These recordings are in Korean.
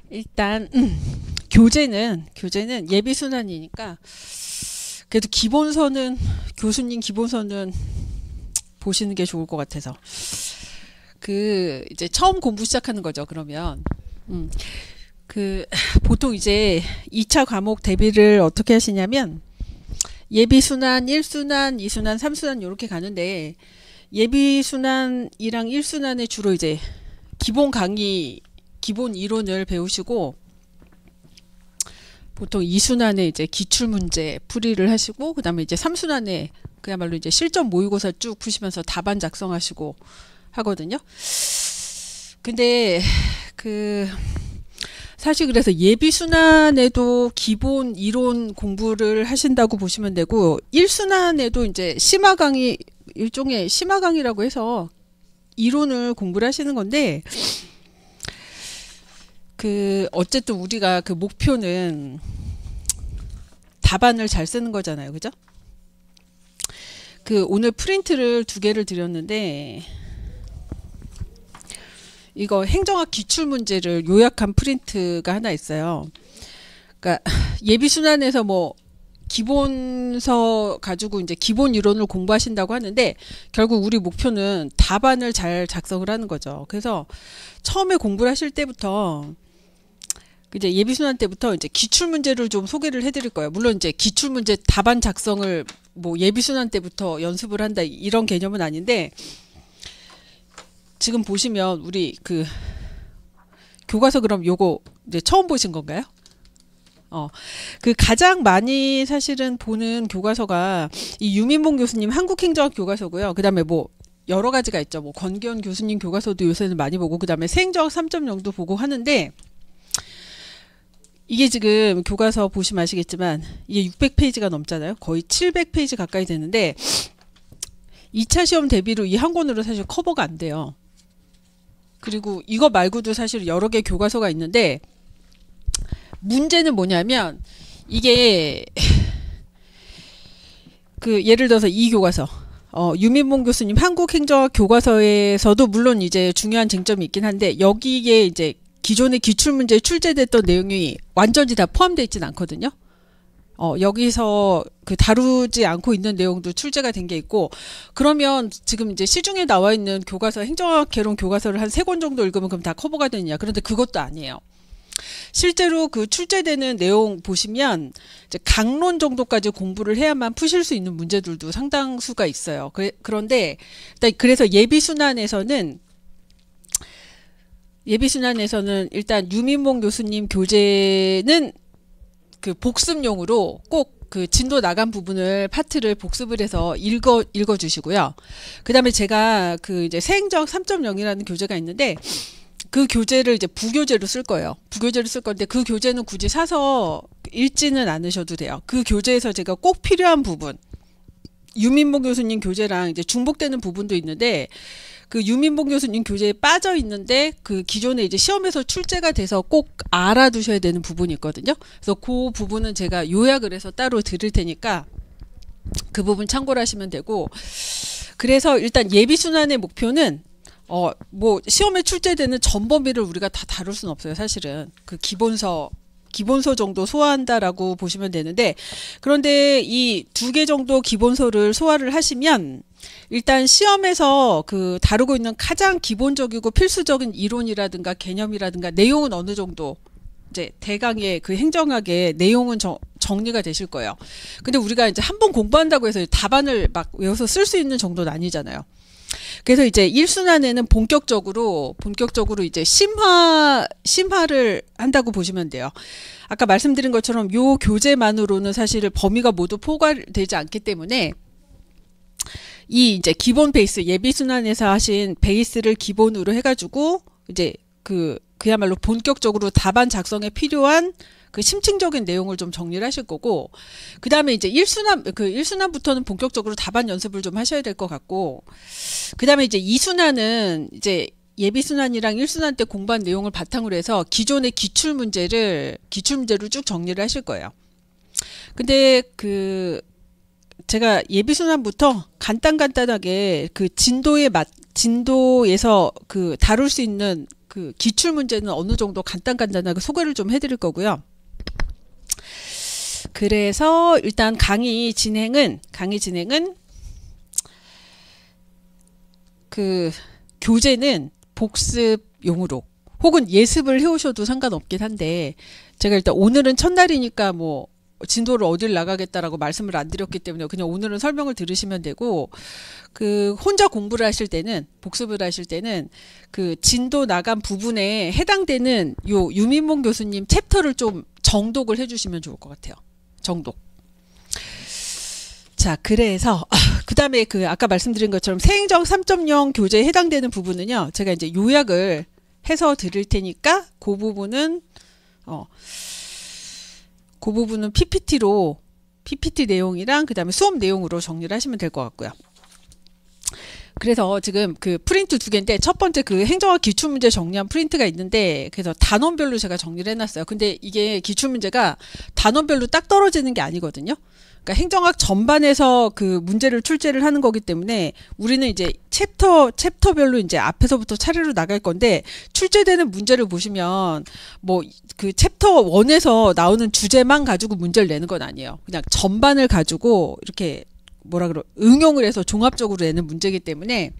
일단 교재는 예비 순환이니까 그래도 기본서는 교수님 기본서는 보시는 게 좋을 것 같아서 그 이제 처음 공부 시작하는 거죠. 그러면 음, 그 보통 이제 2차 과목 대비를 어떻게 하시냐면 예비 순환, 1순환, 2순환, 3순환 이렇게 가는데 예비 순환이랑 1순환에 주로 이제 기본 강의, 기본 이론을 배우시고 보통 2순환에 이제 기출문제 풀이를 하시고 그다음에 이제 3순환에 그야말로 이제 실전 모의고사 쭉 푸시면서 답안 작성하시고 하거든요. 근데 그 사실 그래서 예비 순환에도 기본 이론 공부를 하신다고 보시면 되고 1순환에도 이제 심화 강의 일종의 심화 강의라고 해서 이론을 공부를 하시는 건데 그 어쨌든 우리가 그 목표는 답안을 잘 쓰는 거잖아요. 그죠? 그 오늘 프린트를 2개를 드렸는데 이거 행정학 기출문제를 요약한 프린트가 하나 있어요. 그러니까 예비 순환에서 뭐 기본서 가지고 이제 기본 이론을 공부하신다고 하는데 결국 우리 목표는 답안을 잘 작성을 하는 거죠. 그래서 처음에 공부를 하실 때부터 이제 예비 순환 때부터 이제 기출 문제를 좀 소개를 해드릴 거예요. 물론 이제 기출 문제 답안 작성을 뭐 예비 순환 때부터 연습을 한다 이런 개념은 아닌데 지금 보시면 우리 그 교과서 그럼 요거 이제 처음 보신 건가요? 그 가장 많이 사실은 보는 교과서가 이 유민봉 교수님 한국행정학 교과서고요. 그 다음에 뭐 여러 가지가 있죠. 뭐 권기현 교수님 교과서도 요새는 많이 보고 그 다음에 세행정학 3.0도 보고 하는데 이게 지금 교과서 보시면 아시겠지만 이게 600페이지가 넘잖아요. 거의 700페이지 가까이 되는데 2차 시험 대비로 이 한 권으로 사실 커버가 안 돼요. 그리고 이거 말고도 사실 여러 개 교과서가 있는데 문제는 뭐냐면 이게 그 예를 들어서 이 교과서 유민봉 교수님 한국행정학 교과서에서도 물론 이제 중요한 쟁점이 있긴 한데 여기에 이제 기존의 기출문제에 출제됐던 내용이 완전히 다 포함되어 있진 않거든요. 여기서 그 다루지 않고 있는 내용도 출제가 된 게 있고 그러면 지금 이제 시중에 나와 있는 교과서 행정학 개론 교과서를 한 3권 정도 읽으면 그럼 다 커버가 되느냐. 그런데 그것도 아니에요. 실제로 그 출제되는 내용 보시면 이제 강론 정도까지 공부를 해야만 푸실 수 있는 문제들도 상당수가 있어요. 그런데 그래서 예비순환에서는 일단 유민봉 교수님 교재는 그 복습용으로 꼭 그 진도 나간 부분을 파트를 복습을 해서 읽어 주시고요. 그다음에 제가 그 이제 세행정학 3.0이라는 교재가 있는데 그 교재를 이제 부교재로 쓸 거예요. 부교재로 쓸 건데 그 교재는 굳이 사서 읽지는 않으셔도 돼요. 그 교재에서 제가 꼭 필요한 부분 유민봉 교수님 교재랑 이제 중복되는 부분도 있는데 그 유민봉 교수님 교재에 빠져 있는데 그 기존에 이제 시험에서 출제가 돼서 꼭 알아두셔야 되는 부분이 있거든요. 그래서 그 부분은 제가 요약을 해서 따로 드릴 테니까 그 부분 참고를 하시면 되고 그래서 일단 예비순환의 목표는 뭐 시험에 출제되는 전 범위를 우리가 다 다룰 수는 없어요. 사실은 그 기본서 정도 소화한다라고 보시면 되는데 그런데 이 2개 정도 기본서를 소화를 하시면 일단 시험에서 그 다루고 있는 가장 기본적이고 필수적인 이론이라든가 개념이라든가 내용은 어느 정도 이제 대강의 그 행정학의 내용은 정리가 되실 거예요. 근데 우리가 이제 한번 공부한다고 해서 답안을 막 외워서 쓸 수 있는 정도는 아니잖아요. 그래서 이제 1순환에는 본격적으로 이제 심화를 한다고 보시면 돼요. 아까 말씀드린 것처럼 요 교재만으로는 사실 범위가 모두 포괄되지 않기 때문에 이 이제 기본 베이스 예비순환에서 하신 베이스를 기본으로 해가지고 이제 그야말로 본격적으로 답안 작성에 필요한 그 심층적인 내용을 좀 정리를 하실 거고 그 다음에 이제 1순환부터는 본격적으로 답안 연습을 좀 하셔야 될 것 같고 그 다음에 이제 2순환은 이제 예비순환이랑 1순환 때 공부한 내용을 바탕으로 해서 기존의 기출문제를 쭉 정리를 하실 거예요. 근데 제가 예비순환부터 간단하게 그 진도에서 그 다룰 수 있는 그 기출 문제는 어느 정도 간단하게 소개를 좀 해드릴 거고요. 그래서 일단 강의 진행은 그 교재는 복습용으로 혹은 예습을 해오셔도 상관없긴 한데, 제가 일단 오늘은 첫날이니까 뭐 진도를 어딜 나가겠다라고 말씀을 안 드렸기 때문에 그냥 오늘은 설명을 들으시면 되고, 그 혼자 공부를 하실 때는, 복습을 하실 때는 그 진도 나간 부분에 해당되는 요 유민봉 교수님 챕터를 좀 정독을 해주시면 좋을 것 같아요. 정독. 자, 그래서 그 다음에 그 아까 말씀드린 것처럼 새행정 3.0 교재에 해당되는 부분은요, 제가 이제 요약을 해서 드릴 테니까 그 부분은 PPT 내용이랑 그 다음에 수업 내용으로 정리를 하시면 될 것 같고요. 그래서 지금 그 프린트 두 개인데, 첫 번째 그 행정학 기출문제 정리한 프린트가 있는데, 그래서 단원별로 제가 정리를 해놨어요. 근데 이게 기출문제가 단원별로 딱 떨어지는 게 아니거든요. 그러니까 행정학 전반에서 그 문제를 출제를 하는 거기 때문에 우리는 이제 챕터별로 이제 앞에서부터 차례로 나갈 건데, 출제되는 문제를 보시면 뭐 그 챕터 1에서 나오는 주제만 가지고 문제를 내는 건 아니에요. 그냥 전반을 가지고 이렇게 응용을 해서 종합적으로 내는 문제이기 때문에,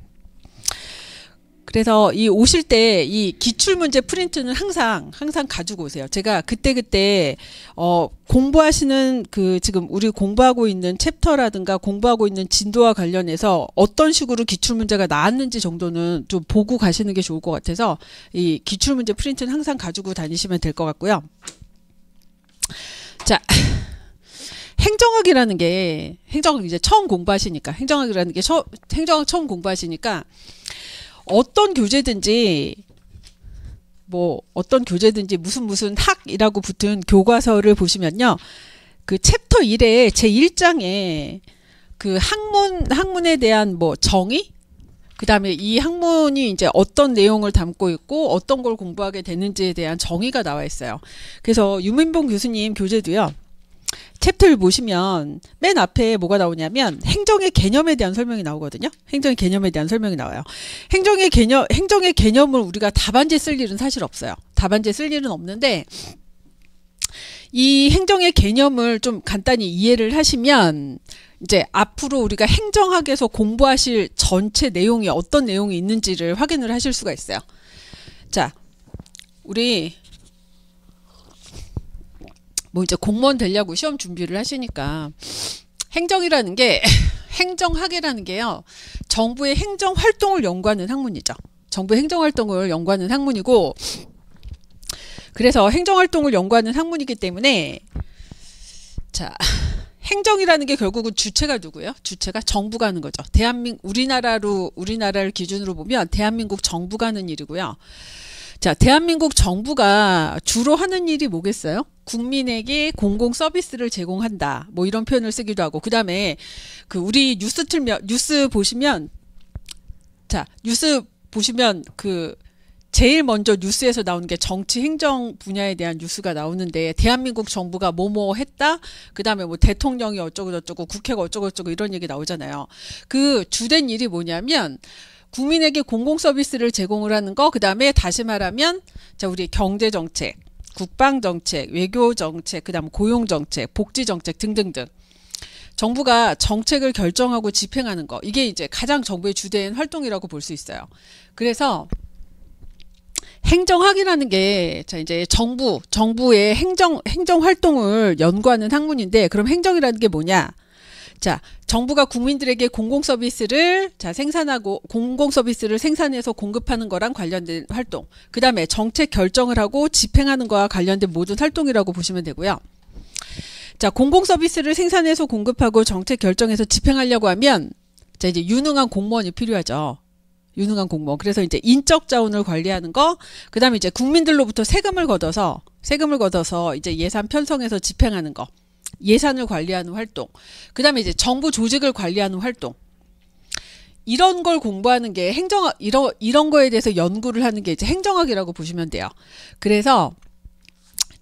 그래서 이 오실 때 이 기출문제 프린트는 항상 가지고 오세요. 제가 그때 공부하시는 그 지금 우리 공부하고 있는 챕터라든가 공부하고 있는 진도와 관련해서 어떤 식으로 기출문제가 나왔는지 정도는 좀 보고 가시는 게 좋을 것 같아서 이 기출문제 프린트는 항상 가지고 다니시면 될 것 같고요. 자, 행정학 이제 처음 공부하시니까, 행정학 처음 공부하시니까 어떤 교재든지 무슨 학이라고 붙은 교과서를 보시면요, 그 챕터 1에 제1장에 그 학문에 대한 뭐 정의, 그 다음에 이 학문이 이제 어떤 내용을 담고 있고 어떤 걸 공부하게 되는지에 대한 정의가 나와 있어요. 그래서 유민봉 교수님 교재도요, 챕터를 보시면 맨 앞에 뭐가 나오냐면 행정의 개념에 대한 설명이 나오거든요. 행정의 개념에 대한 설명이 나와요. 행정의 개념을 우리가 답안지에 쓸 일은 사실 없어요. 답안지에 쓸 일은 없는데, 이 행정의 개념을 좀 간단히 이해를 하시면 이제 앞으로 우리가 행정학에서 공부하실 전체 내용이 어떤 내용이 있는지를 확인을 하실 수가 있어요. 자, 우리 뭐 이제 공무원 되려고 시험 준비를 하시니까 행정학이라는 게요, 정부의 행정 활동을 연구하는 학문이죠. 정부의 행정 활동을 연구하는 학문이고, 그래서 행정 활동을 연구하는 학문이기 때문에, 자, 행정이라는 게 결국은 주체가 누구예요? 주체가 정부가 하는 거죠. 우리나라를 기준으로 보면 대한민국 정부가 하는 일이고요. 자, 대한민국 정부가 주로 하는 일이 뭐겠어요? 국민에게 공공 서비스를 제공한다. 뭐 이런 표현을 쓰기도 하고, 그 다음에 그 우리 뉴스 보시면 그 제일 먼저 뉴스에서 나오는 게 정치 행정 분야에 대한 뉴스가 나오는데, 대한민국 정부가 뭐뭐 했다, 그 다음에 뭐 대통령이 어쩌고저쩌고 국회가 어쩌고저쩌고 이런 얘기 나오잖아요. 그 주된 일이 뭐냐면 국민에게 공공 서비스를 제공을 하는 거, 그 다음에 다시 말하면 자, 우리 경제 정책, 국방 정책, 외교 정책, 그 다음 고용 정책, 복지 정책 등등등 정부가 정책을 결정하고 집행하는 거, 이게 이제 가장 정부의 주된 활동이라고 볼 수 있어요. 그래서 행정학이라는 게, 자, 이제 정부의 행정 활동을 연구하는 학문인데, 그럼 행정이라는 게 뭐냐? 자, 정부가 국민들에게 공공 서비스를 생산해서 공급하는 거랑 관련된 활동, 그 다음에 정책 결정을 하고 집행하는 거와 관련된 모든 활동이라고 보시면 되고요. 자, 공공 서비스를 생산해서 공급하고 정책 결정해서 집행하려고 하면, 자, 이제 유능한 공무원이 필요하죠. 유능한 공무원. 그래서 이제 인적 자원을 관리하는 거, 그 다음에 이제 국민들로부터 세금을 걷어서 이제 예산 편성해서 집행하는 거, 예산을 관리하는 활동, 그 다음에 이제 정부 조직을 관리하는 활동, 이런 걸 공부하는 게 행정학, 이런 거에 대해서 연구를 하는 게 이제 행정학이라고 보시면 돼요. 그래서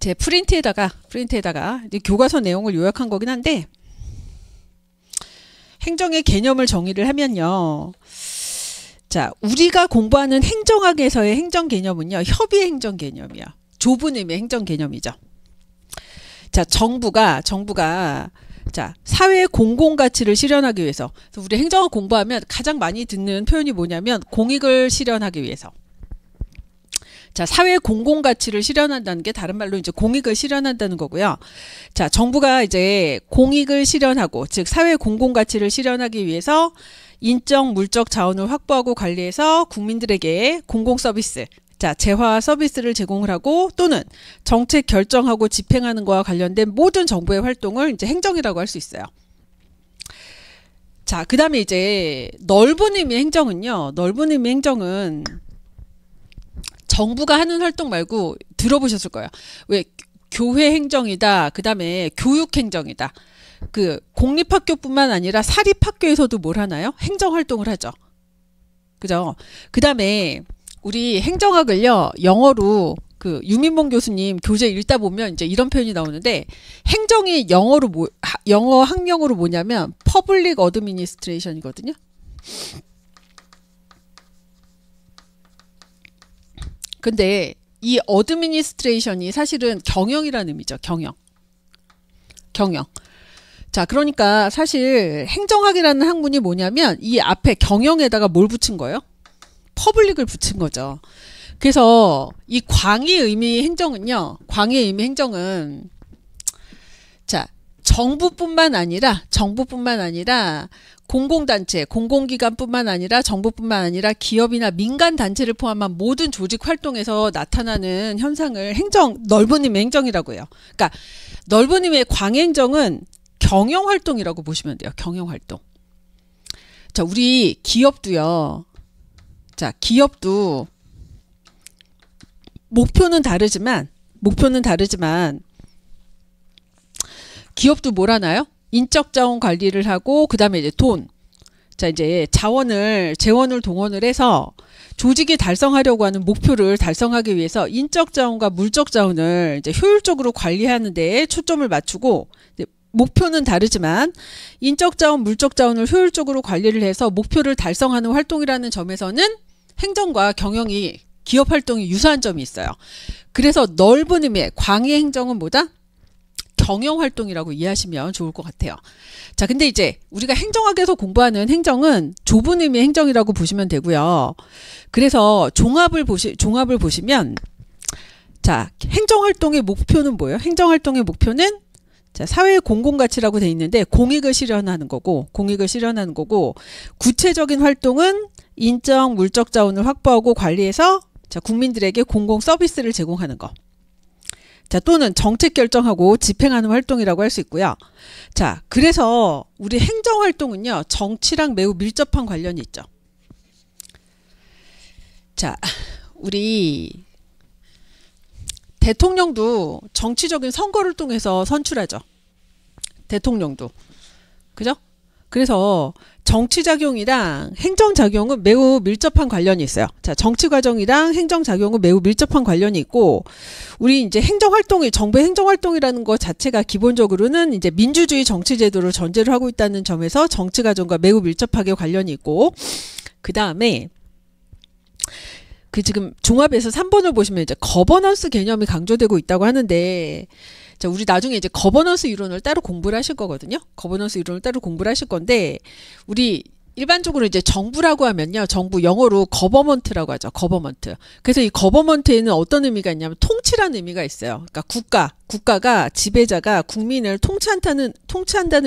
제 프린트에다가 교과서 내용을 요약한 거긴 한데, 행정의 개념을 정의를 하면요, 자, 우리가 공부하는 행정학에서의 행정 개념은요, 협의 행정 개념이야. 좁은 의미의 행정 개념이죠. 자, 정부가 자, 사회의 공공가치를 실현하기 위해서. 그래서 우리 행정학 공부하면 가장 많이 듣는 표현이 뭐냐면 공익을 실현하기 위해서. 자, 사회의 공공가치를 실현한다는 게 다른 말로 이제 공익을 실현한다는 거고요. 자, 정부가 이제 공익을 실현하고, 즉 사회의 공공가치를 실현하기 위해서 인적, 물적 자원을 확보하고 관리해서 국민들에게 공공서비스, 자, 재화 서비스를 제공을 하고 또는 정책 결정하고 집행하는 것과 관련된 모든 정부의 활동을 이제 행정이라고 할 수 있어요. 자, 그 다음에 이제 넓은 의미의 행정은요, 넓은 의미의 행정은 정부가 하는 활동 말고 들어보셨을 거예요. 왜 교회 행정이다. 그 다음에 교육 행정이다. 그 공립학교뿐만 아니라 사립학교에서도 뭘 하나요? 행정활동을 하죠. 그죠? 그 다음에 우리 행정학을요, 영어로 그 유민봉 교수님 교재 읽다 보면 이제 이런 표현이 나오는데, 행정이 영어로 영어 학명으로 뭐냐면 Public Administration이거든요. 근데 이 어드미니스트레이션이 사실은 경영이라는 의미죠. 경영. 자, 그러니까 사실 행정학이라는 학문이 뭐냐면 이 앞에 경영에다가 뭘 붙인 거예요? 퍼블릭을 붙인 거죠. 그래서 이 광의 의미 행정은요. 광의 의미 행정은 자, 정부뿐만 아니라 공공단체, 공공기관뿐만 아니라 정부뿐만 아니라 기업이나 민간단체를 포함한 모든 조직 활동에서 나타나는 현상을 넓은 의미의 행정이라고 해요. 그러니까 넓은 의미의 광행정은 경영활동이라고 보시면 돼요. 경영활동. 자, 우리 기업도요. 자, 기업도 목표는 다르지만 기업도 뭘 하나요? 인적 자원 관리를 하고 그다음에 이제 돈. 자, 이제 재원을 동원을 해서 조직이 달성하려고 하는 목표를 달성하기 위해서 인적 자원과 물적 자원을 이제 효율적으로 관리하는 데에 초점을 맞추고, 목표는 다르지만 인적 자원, 물적 자원을 효율적으로 관리를 해서 목표를 달성하는 활동이라는 점에서는 행정과 경영이 기업 활동이 유사한 점이 있어요. 그래서 넓은 의미의 광의 행정은 뭐다? 경영활동이라고 이해하시면 좋을 것 같아요. 자, 근데 이제 우리가 행정학에서 공부하는 행정은 좁은 의미의 행정이라고 보시면 되고요. 그래서 종합을 보시면 자, 행정활동의 목표는 뭐예요? 행정활동의 목표는 자, 사회의 공공가치라고 돼 있는데 공익을 실현하는 거고 구체적인 활동은 인적, 물적 자원을 확보하고 관리해서 자, 국민들에게 공공 서비스를 제공하는 거. 자, 또는 정책 결정하고 집행하는 활동이라고 할 수 있고요. 자, 그래서 우리 행정활동은요, 정치랑 매우 밀접한 관련이 있죠. 자, 우리 대통령도 정치적인 선거를 통해서 선출하죠. 대통령도. 그죠? 그래서 정치작용이랑 행정작용은 매우 밀접한 관련이 있어요. 자, 정치과정이랑 행정작용은 매우 밀접한 관련이 있고, 우리 이제 정부의 행정활동이라는 것 자체가 기본적으로는 이제 민주주의 정치제도를 전제로 하고 있다는 점에서 정치과정과 매우 밀접하게 관련이 있고, 그 다음에 지금 종합에서 3번을 보시면 이제 거버넌스 개념이 강조되고 있다고 하는데, 자, 우리 나중에 이제 거버넌스 이론을 따로 공부를 하실 거거든요. 거버넌스 이론을 따로 공부를 하실 건데, 우리 일반적으로 이제 정부라고 하면요. 정부 영어로 거버먼트라고 하죠. 거버먼트. 그래서 이 거버먼트에는 어떤 의미가 있냐면 통치라는 의미가 있어요. 그러니까 국가가 지배자가 국민을 통치한다는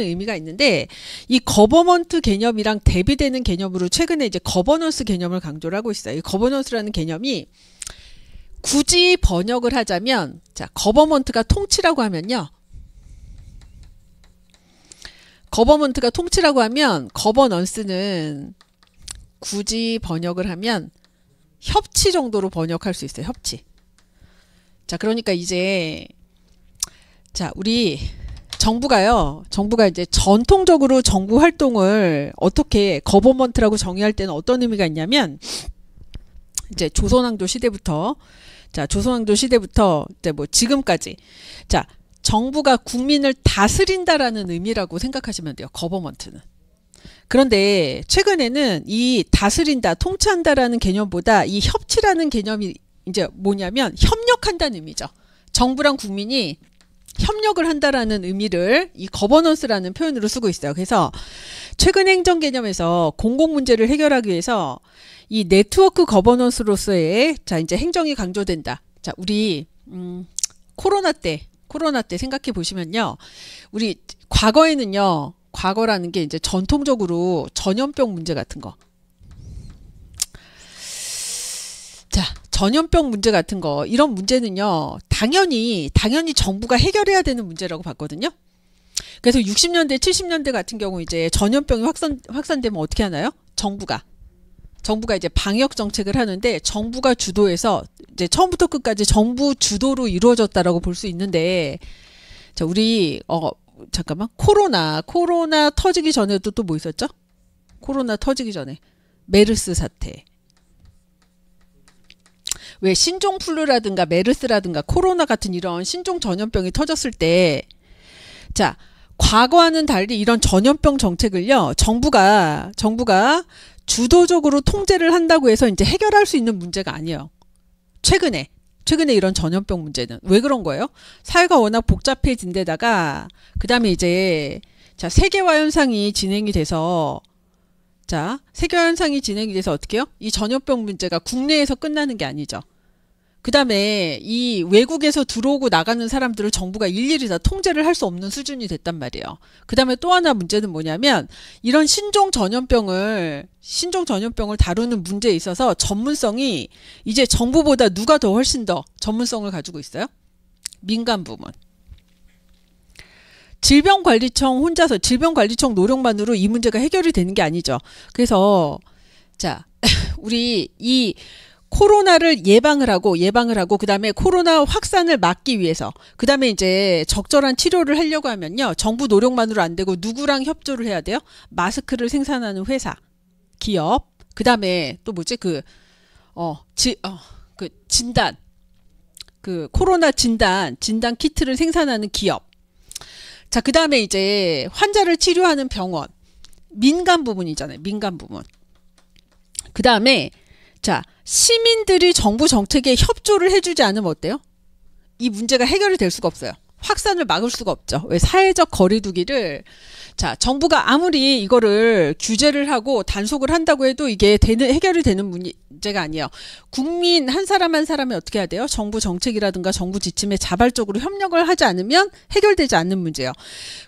의미가 있는데, 이 거버먼트 개념이랑 대비되는 개념으로 최근에 이제 거버넌스 개념을 강조를 하고 있어요. 이 거버넌스라는 개념이 굳이 번역을 하자면, 자, 거버먼트가 통치라고 하면요. 거버먼트가 통치라고 하면 거버넌스는 굳이 번역을 하면 협치 정도로 번역할 수 있어요. 협치. 자, 그러니까 이제 자, 우리 정부가 이제 전통적으로 정부 활동을 어떻게 거버먼트라고 정의할 때는 어떤 의미가 있냐면, 이제 조선왕조 시대부터 이제 뭐 지금까지 자, 정부가 국민을 다스린다라는 의미라고 생각하시면 돼요. 거버먼트는. 그런데 최근에는 이 다스린다, 통치한다라는 개념보다 이 협치라는 개념이 이제 뭐냐면 협력한다는 의미죠. 정부랑 국민이 협력을 한다라는 의미를 이 거버넌스라는 표현으로 쓰고 있어요. 그래서 최근 행정 개념에서 공공 문제를 해결하기 위해서 이 네트워크 거버넌스로서의 자 이제 행정이 강조된다. 자 우리 코로나 때 생각해 보시면요, 우리 과거에는요, 과거라는 게 이제 전통적으로 전염병 문제 같은 거. 자, 전염병 문제 같은 거, 이런 문제는요, 당연히 정부가 해결해야 되는 문제라고 봤거든요. 그래서 60년대, 70년대 같은 경우 이제 전염병이 확산되면 어떻게 하나요? 정부가 이제 방역 정책을 하는데 정부가 주도해서 이제 처음부터 끝까지 정부 주도로 이루어졌다라고 볼 수 있는데, 자, 우리 잠깐만, 코로나 터지기 전에도 또 뭐 있었죠? 코로나 터지기 전에 메르스 사태. 왜 신종플루라든가 메르스라든가 코로나 같은 이런 신종 전염병이 터졌을 때, 자, 과거와는 달리 이런 전염병 정책을요, 정부가 주도적으로 통제를 한다고 해서 이제 해결할 수 있는 문제가 아니에요. 최근에 이런 전염병 문제는 왜 그런 거예요? 사회가 워낙 복잡해진 데다가 그다음에 이제 자, 세계화 현상이 진행이 돼서 어떻게 해요? 이 전염병 문제가 국내에서 끝나는 게 아니죠. 그 다음에 이 외국에서 들어오고 나가는 사람들을 정부가 일일이 다 통제를 할 수 없는 수준이 됐단 말이에요. 그 다음에 또 하나 문제는 뭐냐면, 이런 신종 전염병을 다루는 문제에 있어서 전문성이 이제 정부보다 누가 더 훨씬 더 전문성을 가지고 있어요? 민간 부문. 질병관리청 노력만으로 이 문제가 해결이 되는 게 아니죠. 그래서 자, 우리 이 코로나를 예방을 하고 그다음에 코로나 확산을 막기 위해서, 그다음에 이제 적절한 치료를 하려고 하면요, 정부 노력만으로 안 되고 누구랑 협조를 해야 돼요? 마스크를 생산하는 회사, 기업, 그다음에 또 뭐지? 코로나 진단 키트를 생산하는 기업. 자, 그다음에 이제 환자를 치료하는 병원, 민간 부문이잖아요. 민간 부문. 그다음에 자, 시민들이 정부 정책에 협조를 해주지 않으면 어때요? 이 문제가 해결이 될 수가 없어요. 확산을 막을 수가 없죠. 왜? 사회적 거리두기를, 자, 정부가 아무리 이거를 규제를 하고 단속을 한다고 해도 이게 해결이 되는 문제가 아니에요. 국민 한 사람이 어떻게 해야 돼요? 정부 정책이라든가 정부 지침에 자발적으로 협력을 하지 않으면 해결되지 않는 문제예요.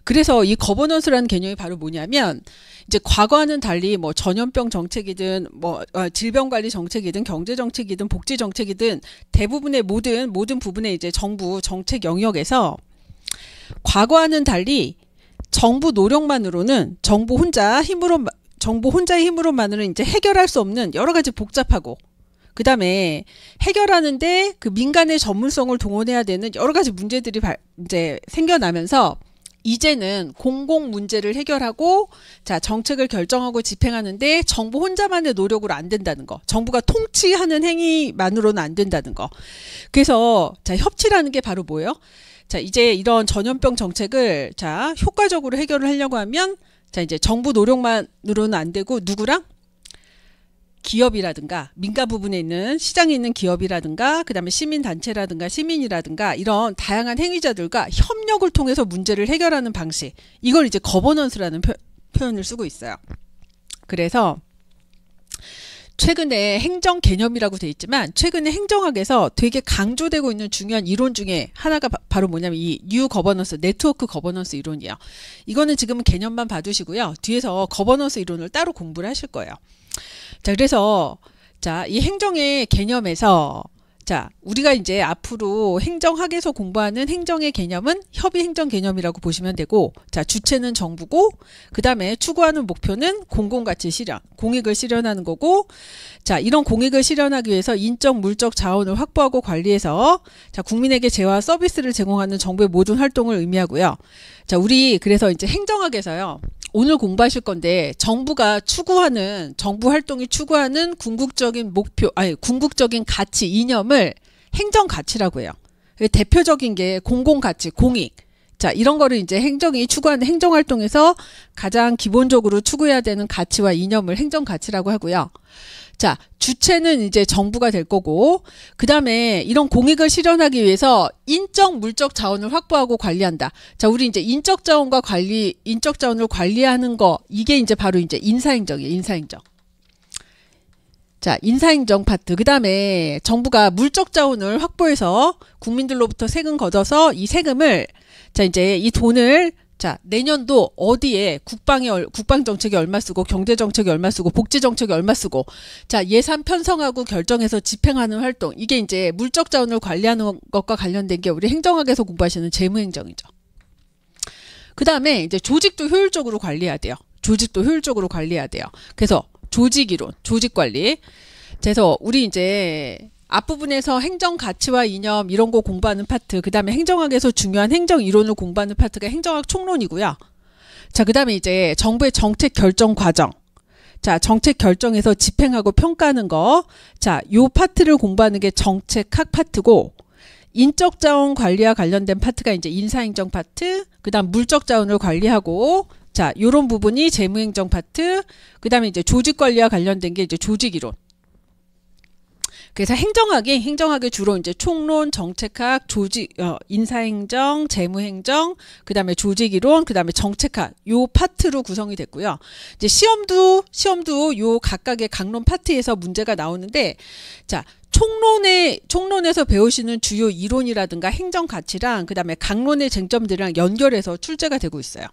그래서 이 거버넌스라는 개념이 바로 뭐냐면, 이제 과거와는 달리 뭐 전염병 정책이든 뭐 질병관리 정책이든 경제 정책이든 복지 정책이든 대부분의 모든 부분의 이제 정부 정책 영역에서 과거와는 달리 정부 노력만으로는 정부 혼자의 힘으로만으로는 이제 해결할 수 없는 여러 가지 복잡하고, 그다음에 해결하는데 그 민간의 전문성을 동원해야 되는 여러 가지 문제들이 이제 생겨나면서, 이제는 공공 문제를 해결하고 자, 정책을 결정하고 집행하는데 정부 혼자만의 노력으로 안 된다는 거, 정부가 통치하는 행위만으로는 안 된다는 거. 그래서 자, 협치라는 게 바로 뭐예요? 자, 이제 이런 전염병 정책을 자, 효과적으로 해결을 하려고 하면, 자, 이제 정부 노력만으로는 안 되고 누구랑? 기업이라든가 민간 부분에 있는 시장에 있는 기업이라든가 그다음에 시민단체라든가 시민이라든가 이런 다양한 행위자들과 협력을 통해서 문제를 해결하는 방식, 이걸 이제 거버넌스라는 표현을 쓰고 있어요. 그래서 최근에 행정 개념이라고 돼 있지만, 최근에 행정학에서 되게 강조되고 있는 중요한 이론 중에 하나가 바로 뭐냐면 이 뉴 거버넌스, 네트워크 거버넌스 이론이에요. 이거는 지금은 개념만 봐두시고요, 뒤에서 거버넌스 이론을 따로 공부를 하실 거예요. 자, 그래서 자, 이 행정의 개념에서 자, 우리가 이제 앞으로 행정학에서 공부하는 행정의 개념은 협의 행정 개념이라고 보시면 되고, 자, 주체는 정부고, 그 다음에 추구하는 목표는 공공가치 실현, 공익을 실현하는 거고, 자, 이런 공익을 실현하기 위해서 인적, 물적 자원을 확보하고 관리해서 자, 국민에게 재화 서비스를 제공하는 정부의 모든 활동을 의미하고요. 자, 우리 그래서 이제 행정학에서요, 오늘 공부하실 건데, 정부 활동이 추구하는 궁극적인 가치, 이념을 행정가치라고 해요. 대표적인 게 공공가치, 공익. 자, 이런 거를 이제 행정이 추구하는 행정활동에서 가장 기본적으로 추구해야 되는 가치와 이념을 행정가치라고 하고요. 자, 주체는 이제 정부가 될 거고, 그 다음에 이런 공익을 실현하기 위해서 인적, 물적 자원을 확보하고 관리한다. 자, 우리 이제 인적 자원을 관리하는 거, 이게 이제 바로 이제 인사행정이에요, 인사행정. 자, 인사행정 파트. 그 다음에 정부가 물적 자원을 확보해서 국민들로부터 세금 걷어서 이 세금을, 자, 이제 이 돈을, 자, 내년도 어디에 국방 정책에 얼마 쓰고, 경제 정책에 얼마 쓰고, 복지 정책에 얼마 쓰고, 자, 예산 편성하고 결정해서 집행하는 활동. 이게 이제 물적 자원을 관리하는 것과 관련된 게 우리 행정학에서 공부하시는 재무행정이죠. 그 다음에 이제 조직도 효율적으로 관리해야 돼요. 조직도 효율적으로 관리해야 돼요. 그래서 조직이론, 조직관리. 그래서 우리 이제 앞부분에서 행정 가치와 이념 이런 거 공부하는 파트, 그 다음에 행정학에서 중요한 행정 이론을 공부하는 파트가 행정학 총론이고요. 자, 그 다음에 이제 정부의 정책 결정 과정. 자, 정책 결정에서 집행하고 평가하는 거. 자, 요 파트를 공부하는 게 정책학 파트고, 인적 자원 관리와 관련된 파트가 이제 인사행정 파트, 그 다음 물적 자원을 관리하고, 자, 요런 부분이 재무행정 파트, 그 다음에 이제 조직관리와 관련된 게 이제 조직이론. 그래서 행정학이 주로 이제 총론, 정책학, 인사행정, 재무행정, 그 다음에 조직이론, 그 다음에 정책학, 요 파트로 구성이 됐고요. 이제 시험도 요 각각의 강론 파트에서 문제가 나오는데, 자, 총론에서 배우시는 주요 이론이라든가 행정 가치랑, 그 다음에 강론의 쟁점들이랑 연결해서 출제가 되고 있어요.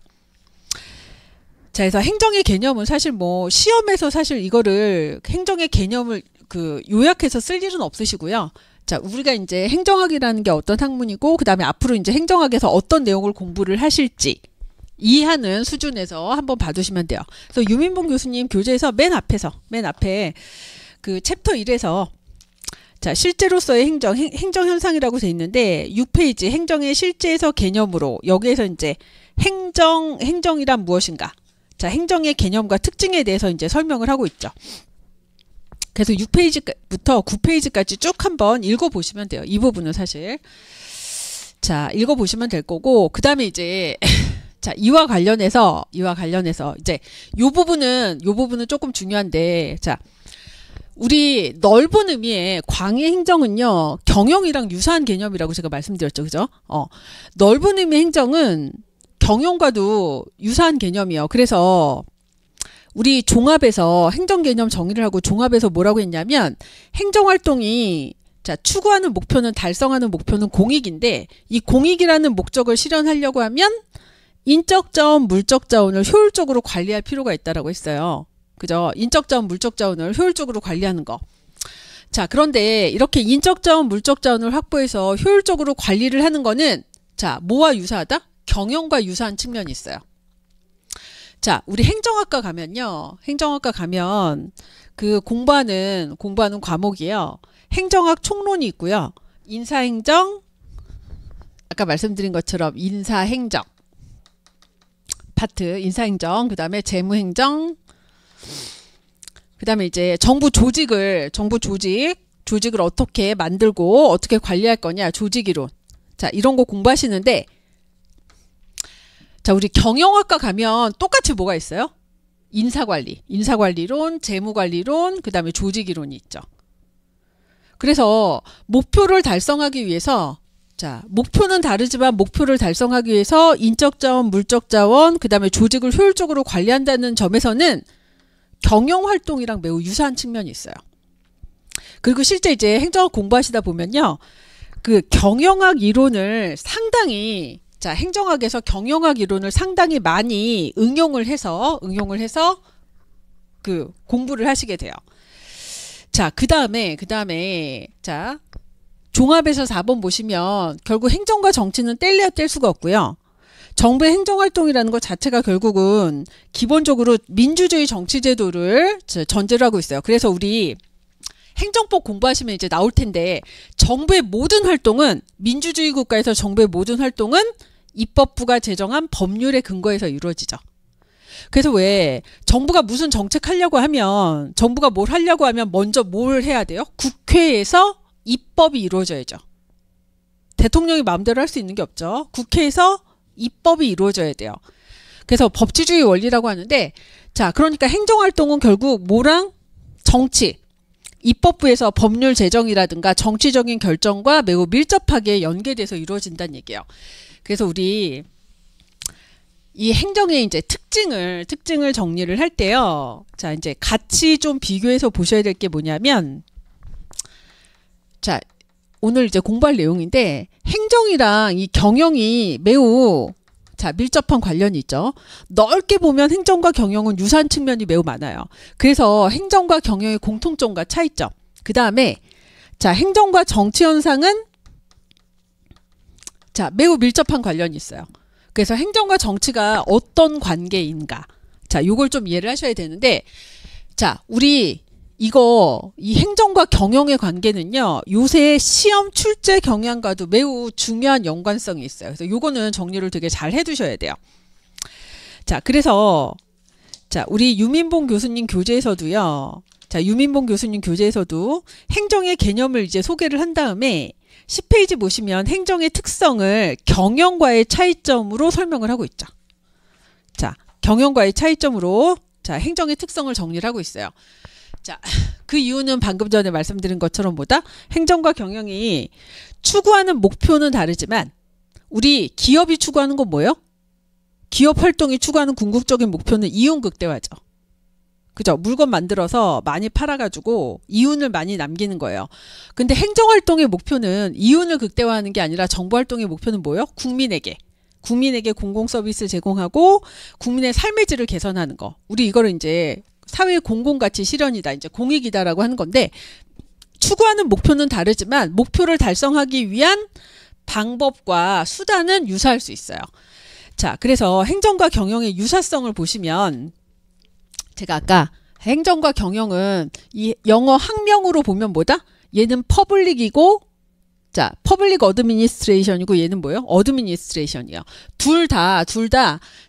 자, 그래서 행정의 개념은 사실 뭐 시험에서 사실 이거를 행정의 개념을 요약해서 쓸 일은 없으시고요. 자, 우리가 이제 행정학이라는 게 어떤 학문이고, 그 다음에 앞으로 이제 행정학에서 어떤 내용을 공부를 하실지 이해하는 수준에서 한번 봐두시면 돼요. 그래서 유민봉 교수님 교재에서 맨 앞에 그 챕터 1에서 자, 실제로서의 행정 현상이라고 돼 있는데 6페이지 행정의 실제에서 개념으로, 여기에서 이제 행정이란 무엇인가? 자, 행정의 개념과 특징에 대해서 이제 설명을 하고 있죠. 그래서 6페이지부터 9페이지까지 쭉 한번 읽어보시면 돼요. 이 부분은 사실. 자, 읽어보시면 될 거고, 그 다음에 이제, 자, 이와 관련해서 이제, 요 부분은 조금 중요한데, 자, 우리 넓은 의미의 광의 행정은요, 경영이랑 유사한 개념이라고 제가 말씀드렸죠. 그죠? 넓은 의미의 행정은 경영과도 유사한 개념이에요. 그래서 우리 종합에서 행정 개념 정의를 하고 종합에서 뭐라고 했냐면, 행정활동이 자, 추구하는 목표는, 달성하는 목표는 공익인데, 이 공익이라는 목적을 실현하려고 하면 인적 자원, 물적 자원을 효율적으로 관리할 필요가 있다라고 했어요. 그죠? 인적 자원, 물적 자원을 효율적으로 관리하는 거. 자, 그런데 이렇게 인적 자원, 물적 자원을 확보해서 효율적으로 관리를 하는 거는, 자, 뭐와 유사하다? 경영과 유사한 측면이 있어요. 자, 우리 행정학과 가면 그 공부하는 과목이에요. 행정학 총론이 있고요. 인사행정, 아까 말씀드린 것처럼 인사행정 파트, 인사행정, 그 다음에 재무행정, 그 다음에 이제 정부 조직을 어떻게 만들고 어떻게 관리할 거냐, 조직이론. 자, 이런 거 공부하시는데, 자, 우리 경영학과 가면 똑같이 뭐가 있어요? 인사관리론, 재무관리론, 그 다음에 조직이론이 있죠. 그래서 목표를 달성하기 위해서, 자, 목표는 다르지만 목표를 달성하기 위해서 인적 자원, 물적 자원, 그 다음에 조직을 효율적으로 관리한다는 점에서는 경영활동이랑 매우 유사한 측면이 있어요. 그리고 실제 이제 행정학 공부하시다 보면요, 그 경영학 이론을 상당히, 자, 행정학에서 경영학 이론을 상당히 많이 응용을 해서 그 공부를 하시게 돼요. 자, 그 다음에 자, 종합에서 4번 보시면 결국 행정과 정치는 뗄래야 뗄 수가 없고요. 정부의 행정활동이라는 것 자체가 결국은 기본적으로 민주주의 정치제도를 전제로 하고 있어요. 그래서 우리 행정법 공부하시면 이제 나올 텐데, 정부의 모든 활동은, 민주주의 국가에서 정부의 모든 활동은 입법부가 제정한 법률에 근거해서 이루어지죠. 그래서 왜 정부가 무슨 정책 하려고 하면, 정부가 뭘 하려고 하면 먼저 뭘 해야 돼요? 국회에서 입법이 이루어져야죠. 대통령이 마음대로 할 수 있는 게 없죠. 국회에서 입법이 이루어져야 돼요. 그래서 법치주의 원리라고 하는데, 자, 그러니까 행정활동은 결국 뭐랑? 정치. 입법부에서 법률 제정이라든가 정치적인 결정과 매우 밀접하게 연계돼서 이루어진다는 얘기예요. 그래서 우리 이 행정의 이제 특징을 정리를 할 때요. 자, 이제 같이 좀 비교해서 보셔야 될 게 뭐냐면, 자, 오늘 이제 공부할 내용인데, 행정이랑 이 경영이 매우 자, 밀접한 관련이 있죠. 넓게 보면 행정과 경영은 유사한 측면이 매우 많아요. 그래서 행정과 경영의 공통점과 차이점. 그 다음에 자, 행정과 정치 현상은 자, 매우 밀접한 관련이 있어요. 그래서 행정과 정치가 어떤 관계인가. 자, 요걸 좀 이해를 하셔야 되는데, 자, 우리 이 행정과 경영의 관계는요, 요새 시험 출제 경향과도 매우 중요한 연관성이 있어요. 그래서 요거는 정리를 되게 잘 해두셔야 돼요. 자, 그래서, 자, 우리 유민봉 교수님 교재에서도요, 자, 유민봉 교수님 교재에서도 행정의 개념을 이제 소개를 한 다음에 10페이지 보시면 행정의 특성을 경영과의 차이점으로 설명을 하고 있죠. 자, 경영과의 차이점으로, 자, 행정의 특성을 정리를 하고 있어요. 자, 그 이유는 방금 전에 말씀드린 것처럼 뭐다? 행정과 경영이 추구하는 목표는 다르지만 우리 기업이 추구하는 건 뭐예요? 기업 활동이 추구하는 궁극적인 목표는 이윤 극대화죠. 그죠? 물건 만들어서 많이 팔아가지고 이윤을 많이 남기는 거예요. 근데 행정활동의 목표는 이윤을 극대화하는 게 아니라 정부활동의 목표는 뭐예요? 국민에게 공공서비스 제공하고 국민의 삶의 질을 개선하는 거. 우리 이거를 이제 사회 공공가치 실현이다. 이제 공익이다라고 하는 건데, 추구하는 목표는 다르지만 목표를 달성하기 위한 방법과 수단은 유사할 수 있어요. 자, 그래서 행정과 경영의 유사성을 보시면, 제가 아까 행정과 경영은 이 영어 학명으로 보면 뭐다? 얘는 퍼블릭이고, 자, 퍼블릭 어드미니스트레이션이고 얘는 뭐예요? 어드미니스트레이션이에요. 둘 다,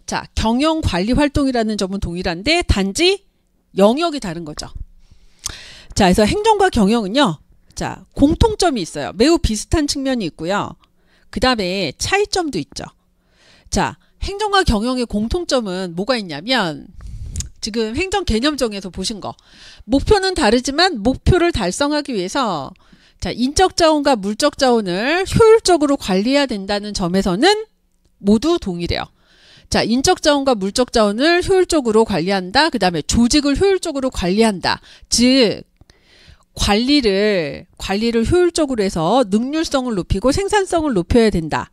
자, 경영 관리 활동이라는 점은 동일한데 단지 영역이 다른 거죠. 자, 그래서 행정과 경영은요, 자, 공통점이 있어요. 매우 비슷한 측면이 있고요. 그 다음에 차이점도 있죠. 자, 행정과 경영의 공통점은 뭐가 있냐면, 지금 행정 개념정에서 보신 거. 목표는 다르지만 목표를 달성하기 위해서, 자, 인적 자원과 물적 자원을 효율적으로 관리해야 된다는 점에서는 모두 동일해요. 자, 인적 자원과 물적 자원을 효율적으로 관리한다. 그 다음에 조직을 효율적으로 관리한다. 즉, 관리를 효율적으로 해서 능률성을 높이고 생산성을 높여야 된다.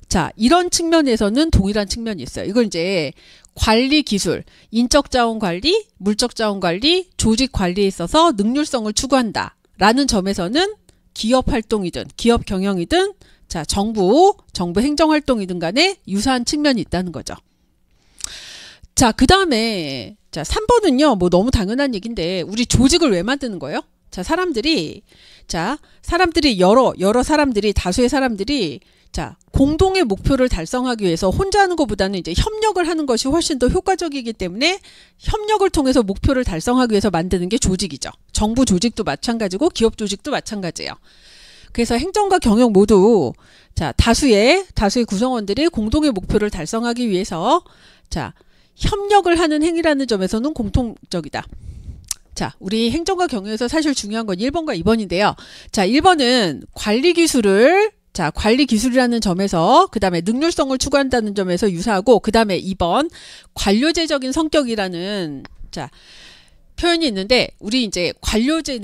자, 이런 측면에서는 동일한 측면이 있어요. 이걸 이제 관리 기술, 인적 자원 관리, 물적 자원 관리, 조직 관리에 있어서 능률성을 추구한다. 라는 점에서는 기업 활동이든 기업 경영이든 자, 정부 행정활동이든 간에 유사한 측면이 있다는 거죠. 자, 그 다음에, 자, 3번은요, 뭐 너무 당연한 얘기인데, 우리 조직을 왜 만드는 거예요? 자, 사람들이, 여러 사람들이, 다수의 사람들이, 자, 공동의 목표를 달성하기 위해서 혼자 하는 것보다는 이제 협력을 하는 것이 훨씬 더 효과적이기 때문에 협력을 통해서 목표를 달성하기 위해서 만드는 게 조직이죠. 정부 조직도 마찬가지고 기업 조직도 마찬가지예요. 그래서 행정과 경영 모두 자, 다수의 구성원들이 공동의 목표를 달성하기 위해서 자, 협력을 하는 행위라는 점에서는 공통적이다. 자, 우리 행정과 경영에서 사실 중요한 건 1번과 2번인데요. 자, 1번은 관리 기술이라는 점에서 그 다음에 능률성을 추구한다는 점에서 유사하고 그 다음에 2번 관료제적인 성격이라는 자, 표현이 있는데 우리 이제 관료제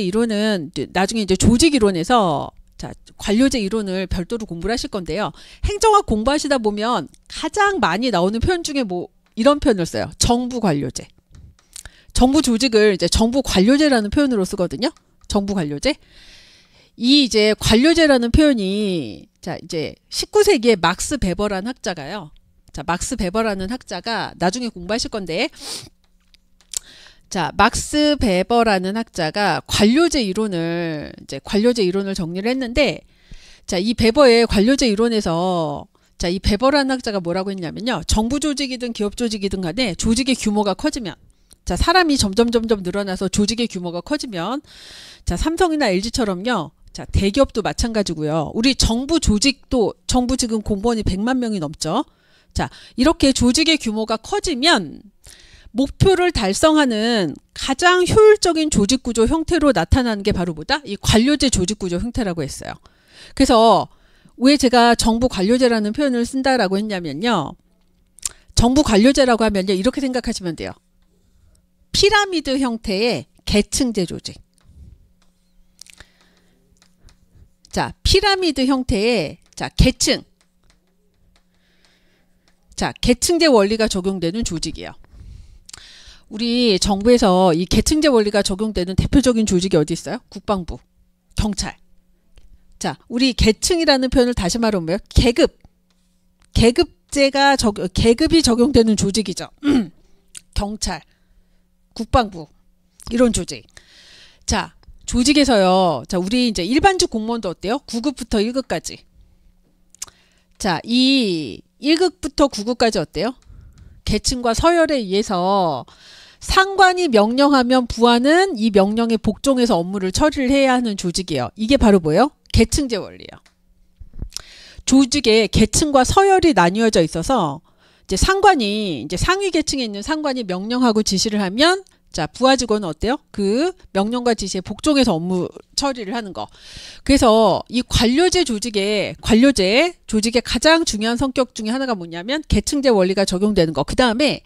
이론은 나중에 이제 조직 이론에서 자, 관료제 이론을 별도로 공부를 하실 건데요. 행정학 공부하시다 보면 가장 많이 나오는 표현 중에 뭐 이런 표현을 써요. 정부 관료제. 정부 조직을 이제 정부 관료제라는 표현으로 쓰거든요. 정부 관료제. 이 이제 관료제라는 표현이 자, 이제 19세기에 막스 베버라는 학자가요. 자, 막스 베버라는 학자가 나중에 공부하실 건데 자, 막스 베버라는 학자가 관료제 이론을 정리를 했는데 자, 이 베버의 관료제 이론에서 자, 이 베버라는 학자가 뭐라고 했냐면요. 정부 조직이든 기업 조직이든 간에 조직의 규모가 커지면 자, 사람이 점점 늘어나서 조직의 규모가 커지면 자, 삼성이나 LG처럼요. 자, 대기업도 마찬가지고요. 우리 정부 조직도, 정부 지금 공무원이 100만 명이 넘죠. 자, 이렇게 조직의 규모가 커지면 목표를 달성하는 가장 효율적인 조직구조 형태로 나타나는 게 바로 뭐다? 이 관료제 조직구조 형태라고 했어요. 그래서 왜 제가 정부 관료제라는 표현을 쓴다라고 했냐면요. 정부 관료제라고 하면요. 이렇게 생각하시면 돼요. 피라미드 형태의 계층제 조직. 자, 피라미드 형태의 자, 계층. 자, 계층제 원리가 적용되는 조직이에요. 우리 정부에서 이 계층제 원리가 적용되는 대표적인 조직이 어디 있어요? 국방부, 경찰. 자, 우리 계층이라는 표현을 다시 말하면 뭐예요? 계급이 적용되는 조직이죠. 경찰, 국방부 이런 조직. 자, 조직에서요. 자, 우리 이제 일반직 공무원도 어때요? 9급부터 1급까지. 자, 이 1급부터 9급까지 어때요? 계층과 서열에 의해서 상관이 명령하면 부하는 이 명령에 복종해서 업무를 처리를 해야 하는 조직이에요. 이게 바로 뭐예요? 계층제 원리예요. 조직에 계층과 서열이 나뉘어져 있어서 이제 상관이 이제 상위 계층에 있는 상관이 명령하고 지시를 하면 자, 부하 직원은 어때요? 그 명령과 지시에 복종해서 업무 처리를 하는 거. 그래서 이 관료제 조직의 가장 중요한 성격 중에 하나가 뭐냐면 계층제 원리가 적용되는 거. 그 다음에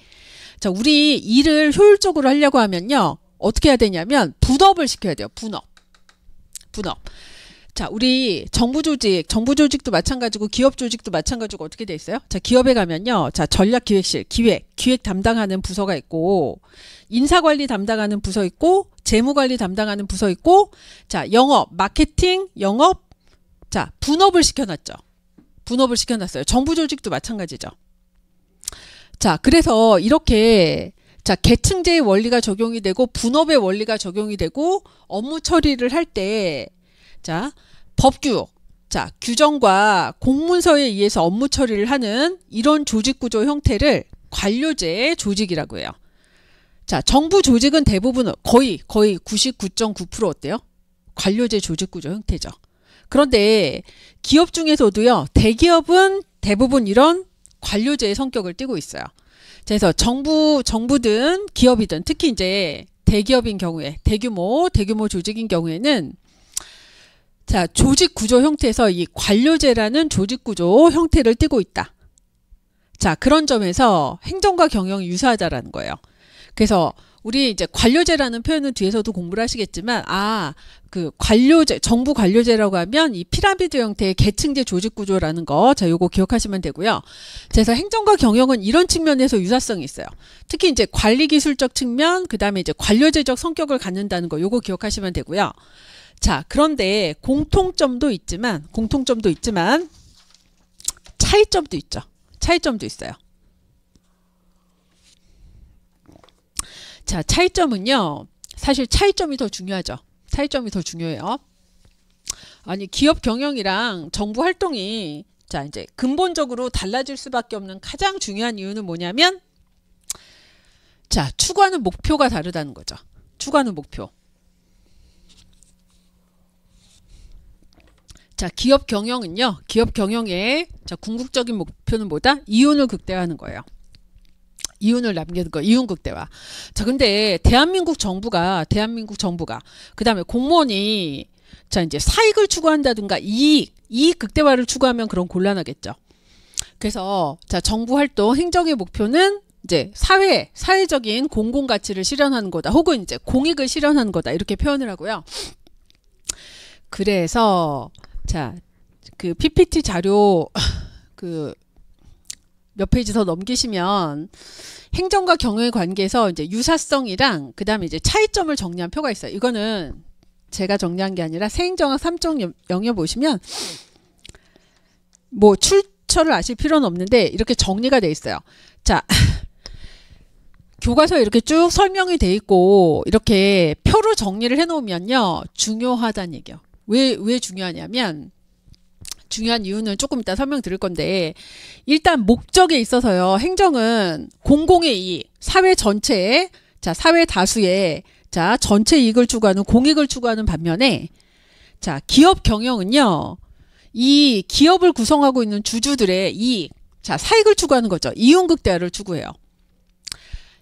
자, 우리 일을 효율적으로 하려고 하면요. 어떻게 해야 되냐면 분업을 시켜야 돼요. 분업. 자, 우리 정부 조직도 마찬가지고 기업 조직도 마찬가지고 어떻게 돼 있어요? 자, 기업에 가면요. 자, 전략기획실, 기획 담당하는 부서가 있고 인사관리 담당하는 부서 있고 재무관리 담당하는 부서 있고 자, 마케팅, 영업 자, 분업을 시켜놨죠. 분업을 시켜놨어요. 정부 조직도 마찬가지죠. 자, 그래서 이렇게 자, 계층제의 원리가 적용이 되고 분업의 원리가 적용이 되고 업무 처리를 할 때 자, 법규, 자, 규정과 공문서에 의해서 업무 처리를 하는 이런 조직구조 형태를 관료제 조직이라고 해요. 자, 정부 조직은 대부분 거의 99.9% 어때요? 관료제 조직구조 형태죠. 그런데 기업 중에서도요, 대기업은 대부분 이런 관료제의 성격을 띠고 있어요. 그래서 정부든 기업이든 특히 이제 대기업인 경우에 대규모 조직인 경우에는 자, 조직 구조 형태에서 이 관료제라는 조직 구조 형태를 띠고 있다. 자, 그런 점에서 행정과 경영이 유사하다라는 거예요. 그래서 우리 이제 관료제라는 표현은 뒤에서도 공부를 하시겠지만 그 관료제, 정부 관료제라고 하면 이 피라미드 형태의 계층제 조직 구조라는 거, 자, 요거 기억하시면 되고요. 그래서 행정과 경영은 이런 측면에서 유사성이 있어요. 특히 이제 관리 기술적 측면, 그 다음에 이제 관료제적 성격을 갖는다는 거, 요거 기억하시면 되고요. 자, 그런데 공통점도 있지만 차이점도 있죠. 차이점도 있어요. 자, 차이점은요. 사실 차이점이 더 중요하죠. 차이점이 더 중요해요. 아니, 기업 경영이랑 정부 활동이 자, 이제 근본적으로 달라질 수밖에 없는 가장 중요한 이유는 뭐냐면 자, 추구하는 목표가 다르다는 거죠. 추구하는 목표. 자, 기업 경영은요. 기업 경영의 자, 궁극적인 목표는 뭐다? 이윤을 극대화하는 거예요. 이윤을 남기는 거, 이윤 극대화. 자, 근데 대한민국 정부가 그다음에 공무원이 자, 이제 사익을 추구한다든가 이익 극대화를 추구하면 그런 곤란하겠죠. 그래서 자, 정부 활동 행정의 목표는 이제 사회적인 공공 가치를 실현하는 거다. 혹은 이제 공익을 실현하는 거다. 이렇게 표현을 하고요. 그래서 자, 그 PPT 자료 그 몇 페이지 더 넘기시면 행정과 경영의 관계에서 이제 유사성이랑 그다음에 이제 차이점을 정리한 표가 있어요. 이거는 제가 정리한 게 아니라 새행정학 3.0에 보시면 뭐 출처를 아실 필요는 없는데 이렇게 정리가 돼 있어요. 자, 교과서에 이렇게 쭉 설명이 돼 있고 이렇게 표로 정리를 해 놓으면요. 중요하다는 얘기예요. 왜 중요하냐면 중요한 이유는 조금 이따 설명드릴 건데 일단 목적에 있어서요. 행정은 공공의 이익, 사회 전체의 자, 사회 다수의 자, 전체 이익을 추구하는 공익을 추구하는 반면에 자, 기업 경영은요. 이 기업을 구성하고 있는 주주들의 이익, 자, 사익을 추구하는 거죠. 이윤극대화를 추구해요.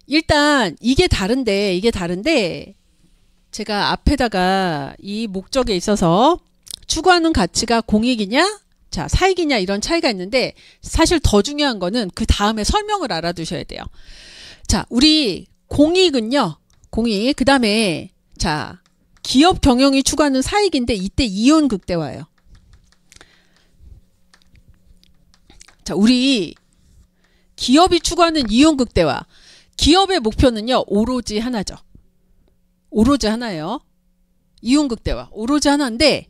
일단 이게 다른데 제가 앞에다가 이 목적에 있어서 추구하는 가치가 공익이냐, 자, 사익이냐 이런 차이가 있는데 사실 더 중요한 거는 그 다음에 설명을 알아두셔야 돼요. 자, 우리 공익은요. 공익. 그 다음에 자, 기업 경영이 추구하는 사익인데 이때 이윤 극대화예요. 자, 우리 기업이 추구하는 이윤 극대화. 기업의 목표는요. 오로지 하나죠. 오로지 하나예요. 이윤 극대화. 오로지 하나인데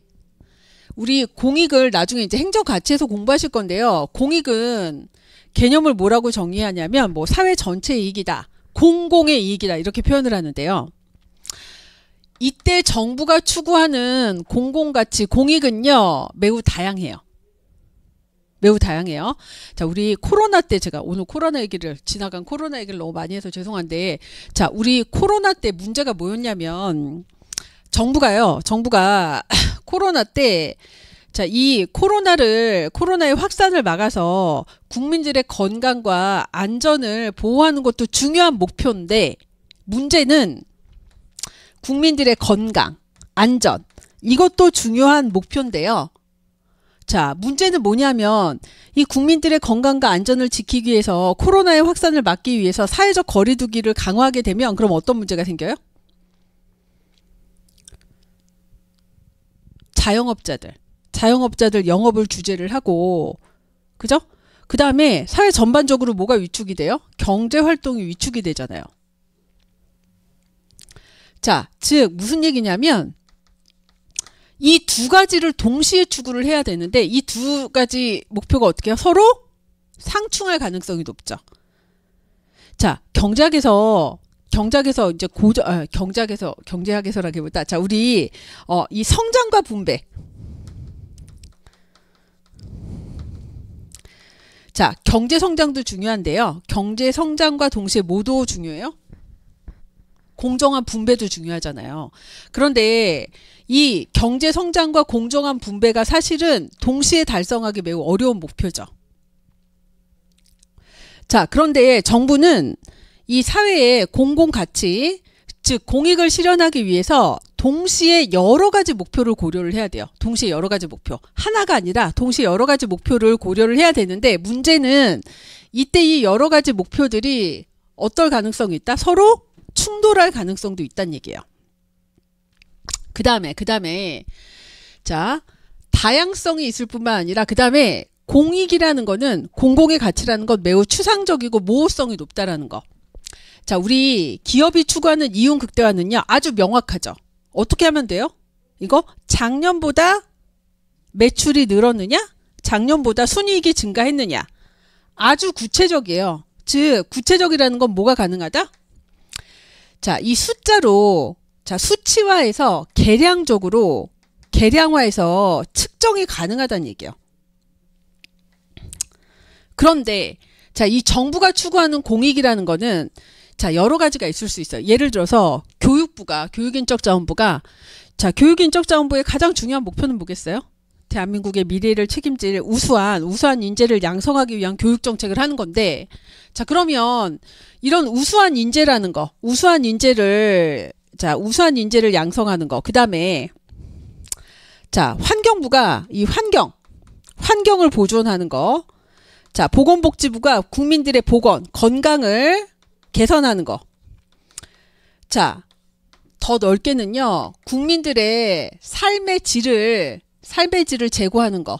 우리 공익을 나중에 이제 행정가치에서 공부하실 건데요. 공익은 개념을 뭐라고 정의하냐면 뭐 사회 전체의 이익이다. 공공의 이익이다. 이렇게 표현을 하는데요. 이때 정부가 추구하는 공공가치, 공익은요. 매우 다양해요. 매우 다양해요. 자, 우리 코로나 때 제가 오늘 지나간 코로나 얘기를 너무 많이 해서 죄송한데, 자, 우리 코로나 때 문제가 뭐였냐면, 정부가 코로나 때, 자, 이 코로나의 확산을 막아서 국민들의 건강과 안전을 보호하는 것도 중요한 목표인데, 문제는 국민들의 건강, 안전, 이것도 중요한 목표인데요. 자, 문제는 뭐냐면 이 국민들의 건강과 안전을 지키기 위해서 코로나의 확산을 막기 위해서 사회적 거리두기를 강화하게 되면 그럼 어떤 문제가 생겨요? 자영업자들 영업을 규제를 하고, 그죠? 그 다음에 사회 전반적으로 뭐가 위축이 돼요? 경제 활동이 위축이 되잖아요. 자, 즉 무슨 얘기냐면 이 두 가지를 동시에 추구를 해야 되는데 이 두 가지 목표가 어떻게 해요? 서로 상충할 가능성이 높죠. 자, 경제학에서 이제 경제학에서라기보다 자, 우리 이 성장과 분배. 자, 경제 성장도 중요한데요. 경제 성장과 동시에 뭐도 중요해요? 공정한 분배도 중요하잖아요. 그런데 이 경제 성장과 공정한 분배가 사실은 동시에 달성하기 매우 어려운 목표죠. 자, 그런데 정부는 이 사회의 공공가치, 즉 공익을 실현하기 위해서 동시에 여러 가지 목표를 고려를 해야 돼요. 동시에 여러 가지 목표. 하나가 아니라 동시에 여러 가지 목표를 고려를 해야 되는데 문제는 이때 이 여러 가지 목표들이 어떨 가능성이 있다? 서로 충돌할 가능성도 있다는 얘기예요. 그 다음에 자, 다양성이 있을 뿐만 아니라 그 다음에 공익이라는 거는 공공의 가치라는 건 매우 추상적이고 모호성이 높다라는 거. 자, 우리 기업이 추구하는 이윤 극대화는요 아주 명확하죠. 어떻게 하면 돼요? 이거 작년보다 매출이 늘었느냐? 작년보다 순이익이 증가했느냐? 아주 구체적이에요. 즉 구체적이라는 건 뭐가 가능하다? 자, 이 숫자로 자, 수치화해서 계량화해서 측정이 가능하다는 얘기예요. 그런데 자, 이 정부가 추구하는 공익이라는 거는 자, 여러 가지가 있을 수 있어요. 예를 들어서 교육인적자원부가 자, 교육인적자원부의 가장 중요한 목표는 뭐겠어요? 대한민국의 미래를 책임질 우수한 인재를 양성하기 위한 교육 정책을 하는 건데, 자, 그러면 이런 우수한 인재를 양성하는 거. 그다음에 자, 환경부가 이 환경을 보존하는 거. 자, 보건복지부가 국민들의 건강을 개선하는 거. 자, 더 넓게는요, 국민들의 삶의 질을 제고하는 거.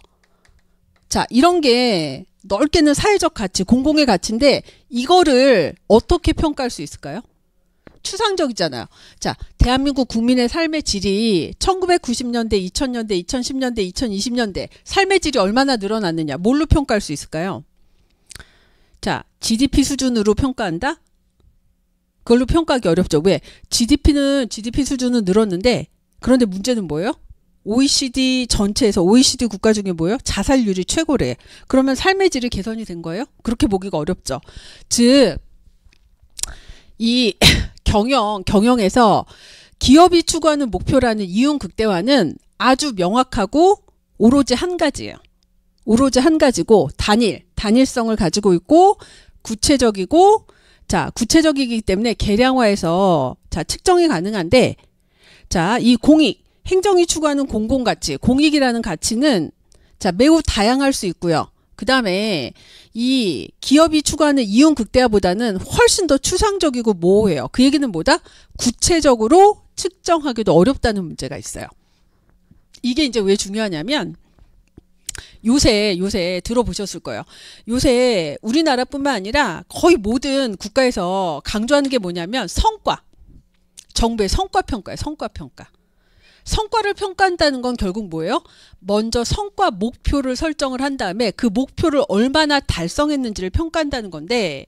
자, 이런 게 넓게는 사회적 가치, 공공의 가치인데 이거를 어떻게 평가할 수 있을까요? 추상적이잖아요. 자, 대한민국 국민의 삶의 질이 1990년대, 2000년대, 2010년대, 2020년대 삶의 질이 얼마나 늘어났느냐, 뭘로 평가할 수 있을까요? 자, GDP 수준으로 평가한다? 그걸로 평가하기 어렵죠. 왜? GDP 수준은 늘었는데, 그런데 문제는 뭐예요? OECD 전체에서 OECD 국가 중에 뭐예요? 자살률이 최고래. 그러면 삶의 질이 개선이 된 거예요? 그렇게 보기가 어렵죠. 즉, 이 경영에서 기업이 추구하는 목표라는 이윤 극대화는 아주 명확하고 오로지 한 가지예요. 오로지 한 가지고 단일성을 가지고 있고 구체적이고 자, 구체적이기 때문에 계량화해서 자, 측정이 가능한데 자, 이 공익, 행정이 추구하는 공공가치, 공익이라는 가치는 자, 매우 다양할 수 있고요. 그 다음에 이 기업이 추구하는 이윤 극대화보다는 훨씬 더 추상적이고 모호해요. 그 얘기는 뭐다? 구체적으로 측정하기도 어렵다는 문제가 있어요. 이게 이제 왜 중요하냐면 요새 들어보셨을 거예요. 요새 우리나라뿐만 아니라 거의 모든 국가에서 강조하는 게 뭐냐면 성과. 정부의 성과평가예요. 성과평가. 성과를 평가한다는 건 결국 뭐예요? 먼저 성과 목표를 설정을 한 다음에 그 목표를 얼마나 달성했는지를 평가한다는 건데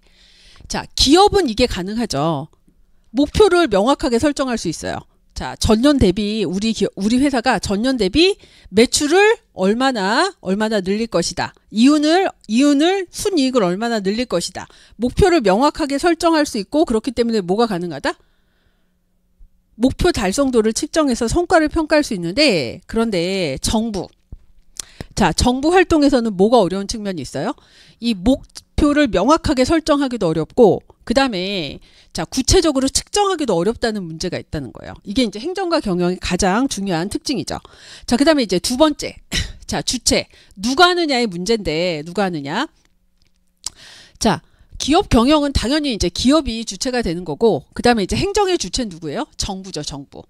자, 기업은 이게 가능하죠. 목표를 명확하게 설정할 수 있어요. 자, 전년 대비 우리 회사가 전년 대비 매출을 얼마나 늘릴 것이다. 이윤을 순이익을 얼마나 늘릴 것이다. 목표를 명확하게 설정할 수 있고 그렇기 때문에 뭐가 가능하다? 목표 달성도를 측정해서 성과를 평가할 수 있는데 그런데 정부 활동에서는 뭐가 어려운 측면이 있어요? 이 목표를 명확하게 설정하기도 어렵고 그 다음에 자, 구체적으로 측정하기도 어렵다는 문제가 있다는 거예요. 이게 이제 행정과 경영의 가장 중요한 특징이죠. 자, 그 다음에 이제 두 번째. 자, 주체. 누가 하느냐의 문제인데, 누가 하느냐. 자, 기업 경영은 당연히 이제 기업이 주체가 되는 거고, 그 다음에 이제 행정의 주체는 누구예요? 정부죠, 정부.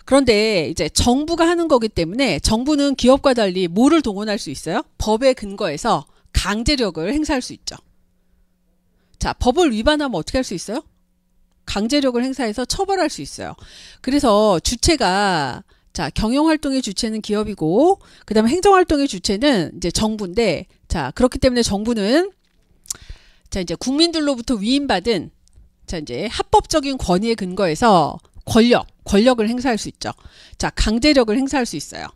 그런데 이제 정부가 하는 거기 때문에 정부는 기업과 달리 뭐를 동원할 수 있어요? 법에 근거해서 강제력을 행사할 수 있죠. 자, 법을 위반하면 어떻게 할 수 있어요? 강제력을 행사해서 처벌할 수 있어요. 그래서 주체가 자, 경영활동의 주체는 기업이고 그 다음에 행정활동의 주체는 이제 정부인데 자, 그렇기 때문에 정부는 자, 이제 국민들로부터 위임받은 자, 이제 합법적인 권위에 근거해서 권력을 행사할 수 있죠. 자, 강제력을 행사할 수 있어요.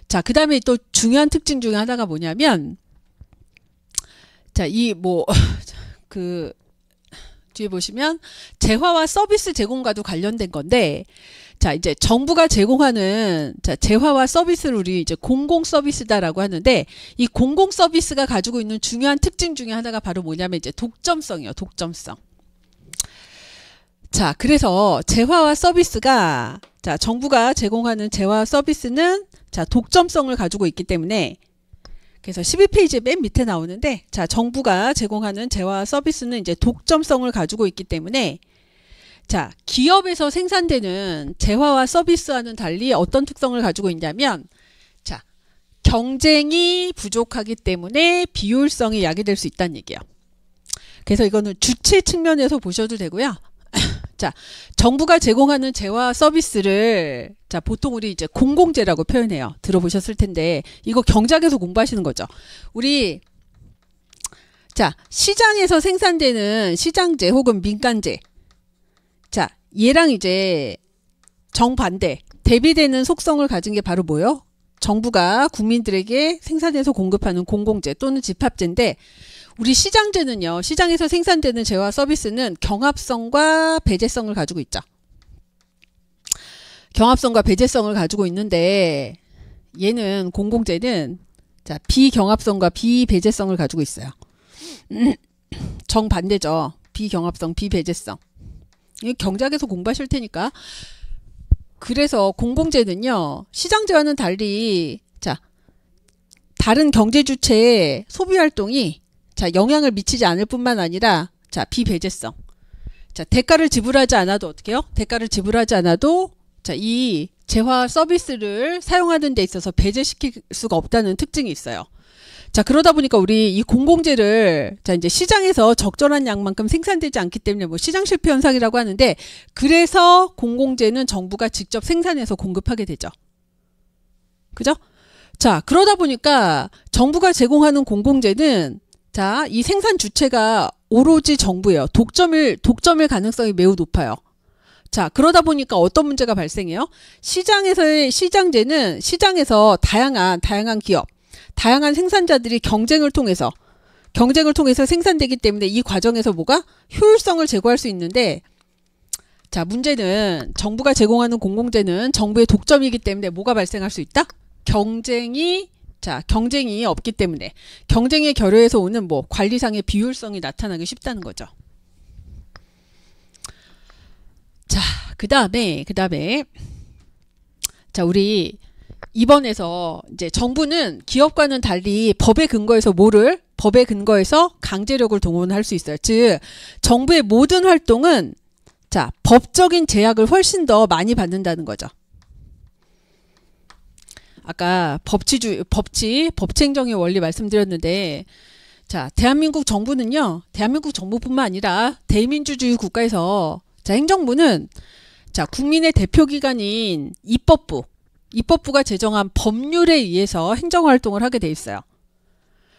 자, 그 다음에 또 중요한 특징 중에 하나가 뭐냐면 자, 뒤에 보시면 재화와 서비스 제공과도 관련된 건데 자, 이제 정부가 제공하는 자, 재화와 서비스를 우리 이제 공공 서비스다라고 하는데 이 공공 서비스가 가지고 있는 중요한 특징 중에 하나가 바로 뭐냐면 이제 독점성이에요. 독점성. 자, 그래서 재화와 서비스가 자, 정부가 제공하는 재화와 서비스는 자, 독점성을 가지고 있기 때문에 그래서 12페이지 맨 밑에 나오는데 자, 정부가 제공하는 재화 서비스는 이제 독점성을 가지고 있기 때문에 자, 기업에서 생산되는 재화와 서비스와는 달리 어떤 특성을 가지고 있냐면 자, 경쟁이 부족하기 때문에 비효율성이 야기될 수 있다는 얘기예요. 그래서 이거는 주체 측면에서 보셔도 되고요. 자, 정부가 제공하는 재화 서비스를 자, 보통 우리 이제 공공재라고 표현해요. 들어보셨을 텐데 이거 경작에서 공부하시는 거죠. 우리 자, 시장에서 생산되는 시장재 혹은 민간재 자, 얘랑 이제 정반대 대비되는 속성을 가진 게 바로 뭐예요? 정부가 국민들에게 생산해서 공급하는 공공재 또는 집합재인데 우리 시장재는요. 시장에서 생산되는 재화 서비스는 경합성과 배제성을 가지고 있죠. 경합성과 배제성을 가지고 있는데 얘는 공공재는 자, 비경합성과 비배제성을 가지고 있어요. 정반대죠. 비경합성, 비배제성. 이 경작에서 공부하실 테니까. 그래서 공공재는요. 시장재와는 달리 자, 다른 경제 주체의 소비 활동이 자, 영향을 미치지 않을 뿐만 아니라 자, 비배제성. 자, 대가를 지불하지 않아도 어떻게 해요? 대가를 지불하지 않아도 자, 이 재화 서비스를 사용하는 데 있어서 배제시킬 수가 없다는 특징이 있어요. 자, 그러다 보니까 우리 이 공공재를 자, 이제 시장에서 적절한 양만큼 생산되지 않기 때문에 뭐 시장 실패 현상이라고 하는데 그래서 공공재는 정부가 직접 생산해서 공급하게 되죠. 그죠? 자, 그러다 보니까 정부가 제공하는 공공재는 자, 이 생산 주체가 오로지 정부예요. 독점일 가능성이 매우 높아요. 자, 그러다 보니까 어떤 문제가 발생해요? 시장에서의 시장재는 시장에서 다양한 기업, 다양한 생산자들이 경쟁을 통해서 생산되기 때문에 이 과정에서 뭐가 효율성을 제고할 수 있는데 자, 문제는 정부가 제공하는 공공재는 정부의 독점이기 때문에 뭐가 발생할 수 있다? 경쟁이 없기 때문에 경쟁의 결여에서 오는 뭐 관리상의 비효율성이 나타나기 쉽다는 거죠. 자, 그다음에 자, 우리 이번에서 이제 정부는 기업과는 달리 법에 근거해서 법에 근거해서 강제력을 동원할 수 있어요. 즉, 정부의 모든 활동은 자, 법적인 제약을 훨씬 더 많이 받는다는 거죠. 아까 법치행정의 원리 말씀드렸는데, 자, 대한민국 정부뿐만 아니라 대민주주의 국가에서 자, 행정부는 자, 국민의 대표기관인 입법부가 제정한 법률에 의해서 행정활동을 하게 돼 있어요.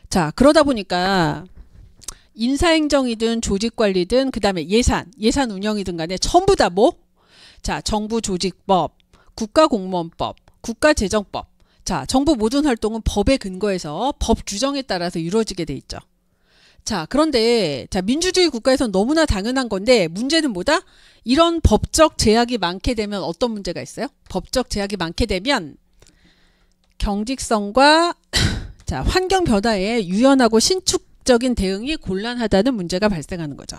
자, 그러다 보니까 인사행정이든 조직관리든 그 다음에 예산 운영이든 간에 전부 다 자, 정부조직법, 국가공무원법, 국가재정법. 자, 정부 모든 활동은 법에 근거해서 법 규정에 따라서 이루어지게 돼 있죠. 자, 그런데 자, 민주주의 국가에서는 너무나 당연한 건데 문제는 뭐다? 이런 법적 제약이 많게 되면 어떤 문제가 있어요? 법적 제약이 많게 되면 경직성과 자, 환경 변화에 유연하고 신축적인 대응이 곤란하다는 문제가 발생하는 거죠.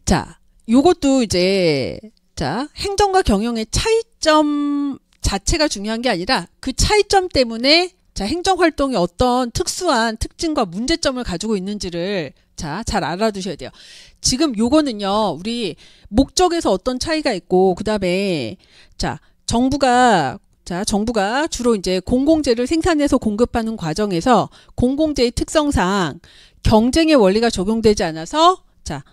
자, 요것도 이제 자, 행정과 경영의 차이점 자체가 중요한 게 아니라 그 차이점 때문에 자, 행정활동이 어떤 특수한 특징과 문제점을 가지고 있는지를 자, 잘 알아두셔야 돼요. 지금 요거는요, 우리 목적에서 어떤 차이가 있고, 그 다음에 자, 정부가 주로 이제 공공재를 생산해서 공급하는 과정에서 공공재의 특성상 경쟁의 원리가 적용되지 않아서 자,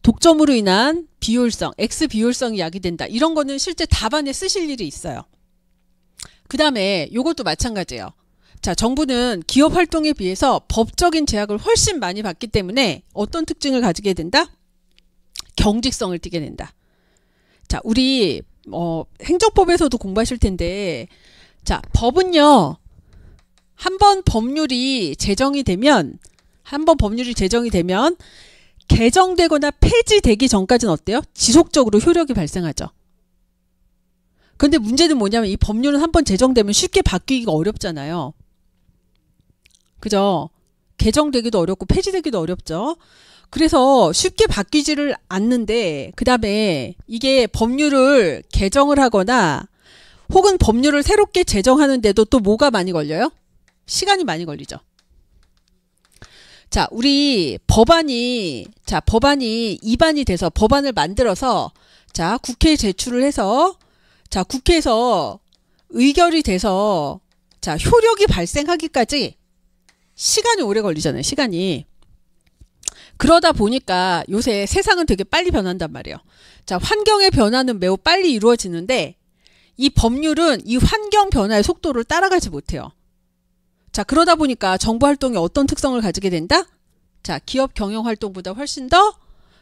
독점으로 인한 비효율성, X 비효율성이 야기된다. 이런 거는 실제 답안에 쓰실 일이 있어요. 그 다음에 요것도 마찬가지예요. 자, 정부는 기업 활동에 비해서 법적인 제약을 훨씬 많이 받기 때문에 어떤 특징을 가지게 된다? 경직성을 띠게 된다. 자, 우리 행정법에서도 공부하실 텐데 자, 법은요. 한번 법률이 제정이 되면 개정되거나 폐지되기 전까지는 어때요? 지속적으로 효력이 발생하죠. 근데 문제는 뭐냐면 이 법률은 한번 제정되면 쉽게 바뀌기가 어렵잖아요. 그죠? 개정되기도 어렵고 폐지되기도 어렵죠. 그래서 쉽게 바뀌지를 않는데 그 다음에 이게 법률을 개정을 하거나 혹은 법률을 새롭게 제정하는데도 또 뭐가 많이 걸려요? 시간이 많이 걸리죠. 자, 우리 법안이 입안이 돼서 법안을 만들어서 자, 국회에 제출을 해서 자, 국회에서 의결이 돼서 자, 효력이 발생하기까지 시간이 오래 걸리잖아요. 시간이. 그러다 보니까 요새 세상은 되게 빨리 변한단 말이에요. 자, 환경의 변화는 매우 빨리 이루어지는데 이 법률은 이 환경 변화의 속도를 따라가지 못해요. 자, 그러다 보니까 정부 활동이 어떤 특성을 가지게 된다? 자, 기업 경영 활동보다 훨씬 더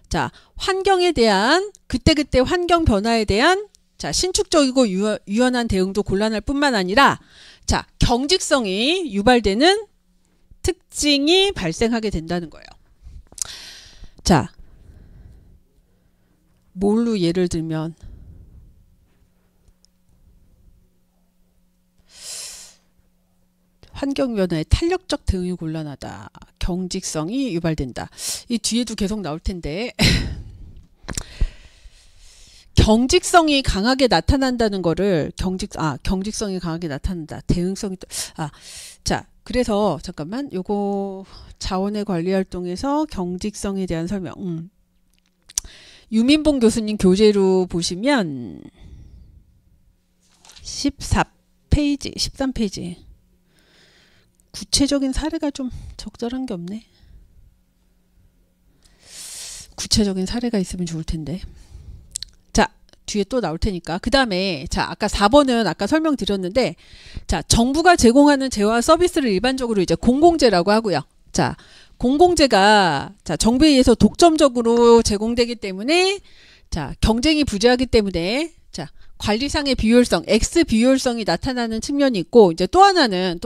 자, 환경에 대한 그때그때 환경 변화에 대한 자, 신축적이고 유연한 대응도 곤란할 뿐만 아니라 자, 경직성이 유발되는 특징이 발생하게 된다는 거예요. 자, 뭘로 예를 들면 환경변화에 탄력적 대응이 곤란하다. 경직성이 유발된다. 이 뒤에도 계속 나올 텐데 경직성이 강하게 나타난다는 거를 경직성이 강하게 나타난다. 대응성이 자, 그래서 잠깐만 요거 자원의 관리 활동에서 경직성에 대한 설명. 유민봉 교수님 교재로 보시면 14페이지, 13페이지. 구체적인 사례가 좀 적절한 게 없네. 구체적인 사례가 있으면 좋을 텐데. 자, 뒤에 또 나올 테니까. 그 다음에 자, 아까 4번은 아까 설명드렸는데 자, 정부가 제공하는 재화 서비스를 일반적으로 이제 공공재라고 하고요. 자, 공공재가 자, 정부에 의해서 독점적으로 제공되기 때문에 자, 경쟁이 부재하기 때문에 자, 관리상의 비효율성, X 비효율성이 나타나는 측면이 있고 이제 또 하나는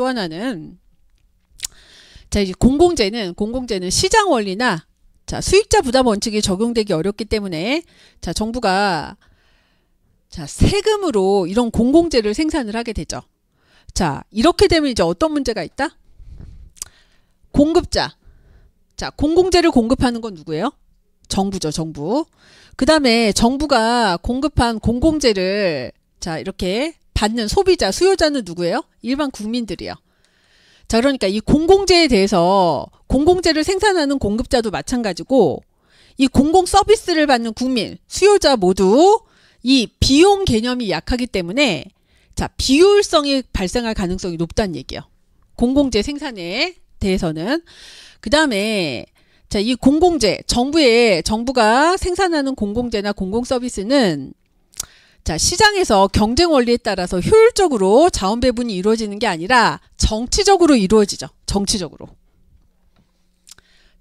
자, 이제 공공재는 시장 원리나 자, 수익자 부담 원칙이 적용되기 어렵기 때문에 자, 정부가 자, 세금으로 이런 공공재를 생산을 하게 되죠. 자, 이렇게 되면 이제 어떤 문제가 있다? 공급자. 자, 공공재를 공급하는 건 누구예요? 정부죠, 정부. 그 다음에 정부가 공급한 공공재를 자, 이렇게 받는 소비자, 수요자는 누구예요? 일반 국민들이요. 자, 그러니까 이 공공재에 대해서 공공재를 생산하는 공급자도 마찬가지고 이 공공 서비스를 받는 국민, 수요자 모두 이 비용 개념이 약하기 때문에 자, 비효율성이 발생할 가능성이 높다는 얘기예요. 공공재 생산에 대해서는. 그 다음에 자, 이 공공재, 정부가 생산하는 공공재나 공공 서비스는 자, 시장에서 경쟁 원리에 따라서 효율적으로 자원 배분이 이루어지는 게 아니라 정치적으로 이루어지죠. 정치적으로.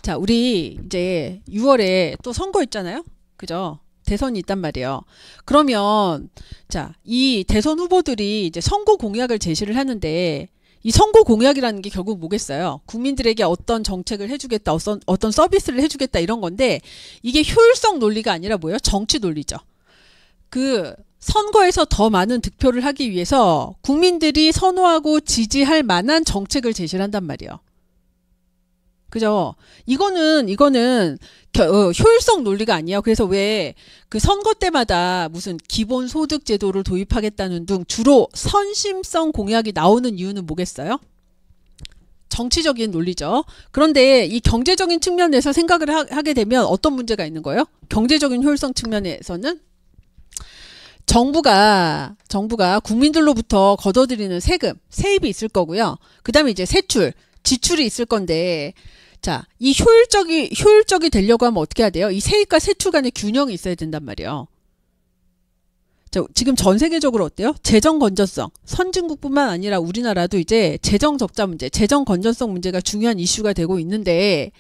자, 우리 이제 6월에 또 선거 있잖아요. 그죠? 대선이 있단 말이에요. 그러면 자, 이 대선 후보들이 이제 선거 공약을 제시를 하는데 이 선거 공약이라는 게 결국 뭐겠어요? 국민들에게 어떤 정책을 해주겠다, 어떤 서비스를 해주겠다 이런 건데 이게 효율성 논리가 아니라 뭐예요? 정치 논리죠. 그 선거에서 더 많은 득표를 하기 위해서 국민들이 선호하고 지지할 만한 정책을 제시를 한단 말이에요. 그죠? 이거는 효율성 논리가 아니에요. 그래서 왜 그 선거 때마다 무슨 기본소득 제도를 도입하겠다는 등 주로 선심성 공약이 나오는 이유는 뭐겠어요? 정치적인 논리죠. 그런데 이 경제적인 측면에서 생각을 하게 되면 어떤 문제가 있는 거예요? 경제적인 효율성 측면에서는 정부가 국민들로부터 걷어들이는 세입이 있을 거고요. 그 다음에 이제 지출이 있을 건데, 자, 이 효율적이 되려고 하면 어떻게 해야 돼요? 이 세입과 세출 간의 균형이 있어야 된단 말이에요. 자, 지금 전 세계적으로 어때요? 재정 건전성. 선진국뿐만 아니라 우리나라도 이제 재정 적자 문제, 재정 건전성 문제가 중요한 이슈가 되고 있는데,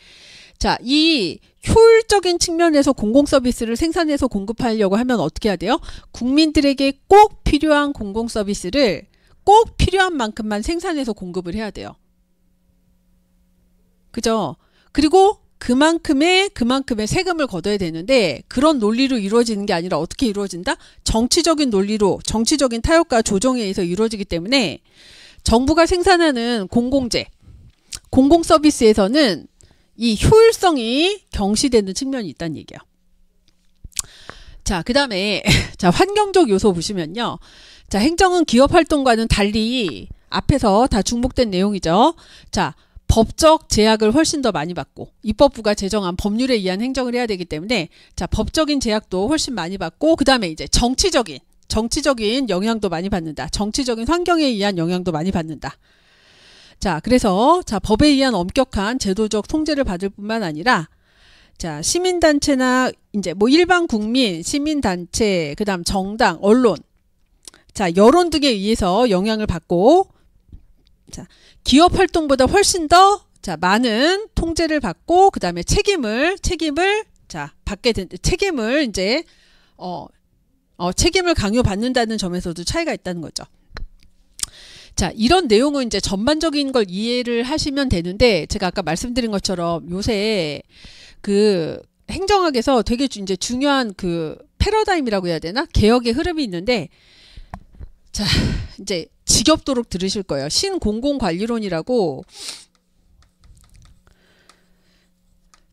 자, 이 효율적인 측면에서 공공 서비스를 생산해서 공급하려고 하면 어떻게 해야 돼요? 국민들에게 꼭 필요한 공공 서비스를 꼭 필요한 만큼만 생산해서 공급을 해야 돼요. 그죠? 그리고 그만큼의 세금을 걷어야 되는데 그런 논리로 이루어지는 게 아니라 어떻게 이루어진다? 정치적인 논리로, 정치적인 타협과 조정에 의해서 이루어지기 때문에 정부가 생산하는 공공재, 공공 서비스에서는 이 효율성이 경시되는 측면이 있다는 얘기예요. 자, 그 다음에 자, 환경적 요소 보시면요. 자, 행정은 기업 활동과는 달리 앞에서 다 중복된 내용이죠. 자, 법적 제약을 훨씬 더 많이 받고 입법부가 제정한 법률에 의한 행정을 해야 되기 때문에 자, 법적인 제약도 훨씬 많이 받고 그 다음에 이제 정치적인 영향도 많이 받는다. 정치적인 환경에 의한 영향도 많이 받는다. 자, 그래서 자, 법에 의한 엄격한 제도적 통제를 받을 뿐만 아니라 자, 시민단체나 이제 뭐 일반 국민, 시민단체, 그다음 정당, 언론, 자, 여론 등에 의해서 영향을 받고 자, 기업 활동보다 훨씬 더 자, 많은 통제를 받고 그다음에 책임을 자, 받게 된 책임을 이제 책임을 강요받는다는 점에서도 차이가 있다는 거죠. 자, 이런 내용은 이제 전반적인 걸 이해를 하시면 되는데 제가 아까 말씀드린 것처럼 요새 그 행정학에서 되게 이제 중요한 그 패러다임이라고 해야 되나? 개혁의 흐름이 있는데 자, 이제 지겹도록 들으실 거예요. 신공공관리론이라고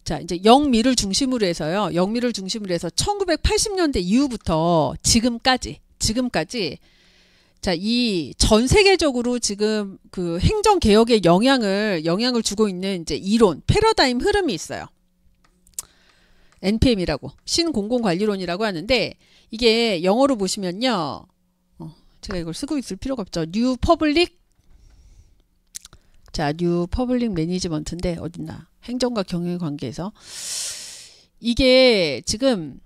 자, 이제 영미를 중심으로 해서요. 영미를 중심으로 해서 1980년대 이후부터 지금까지 자, 이 전 세계적으로 지금 그 행정 개혁에 영향을 주고 있는 이제 이론, 패러다임 흐름이 있어요. NPM이라고 신공공관리론이라고 하는데 이게 영어로 보시면요. 제가 이걸 쓰고 있을 필요가 없죠. 뉴 퍼블릭 매니지먼트인데 어딨나? 행정과 경영의 관계에서 이게 지금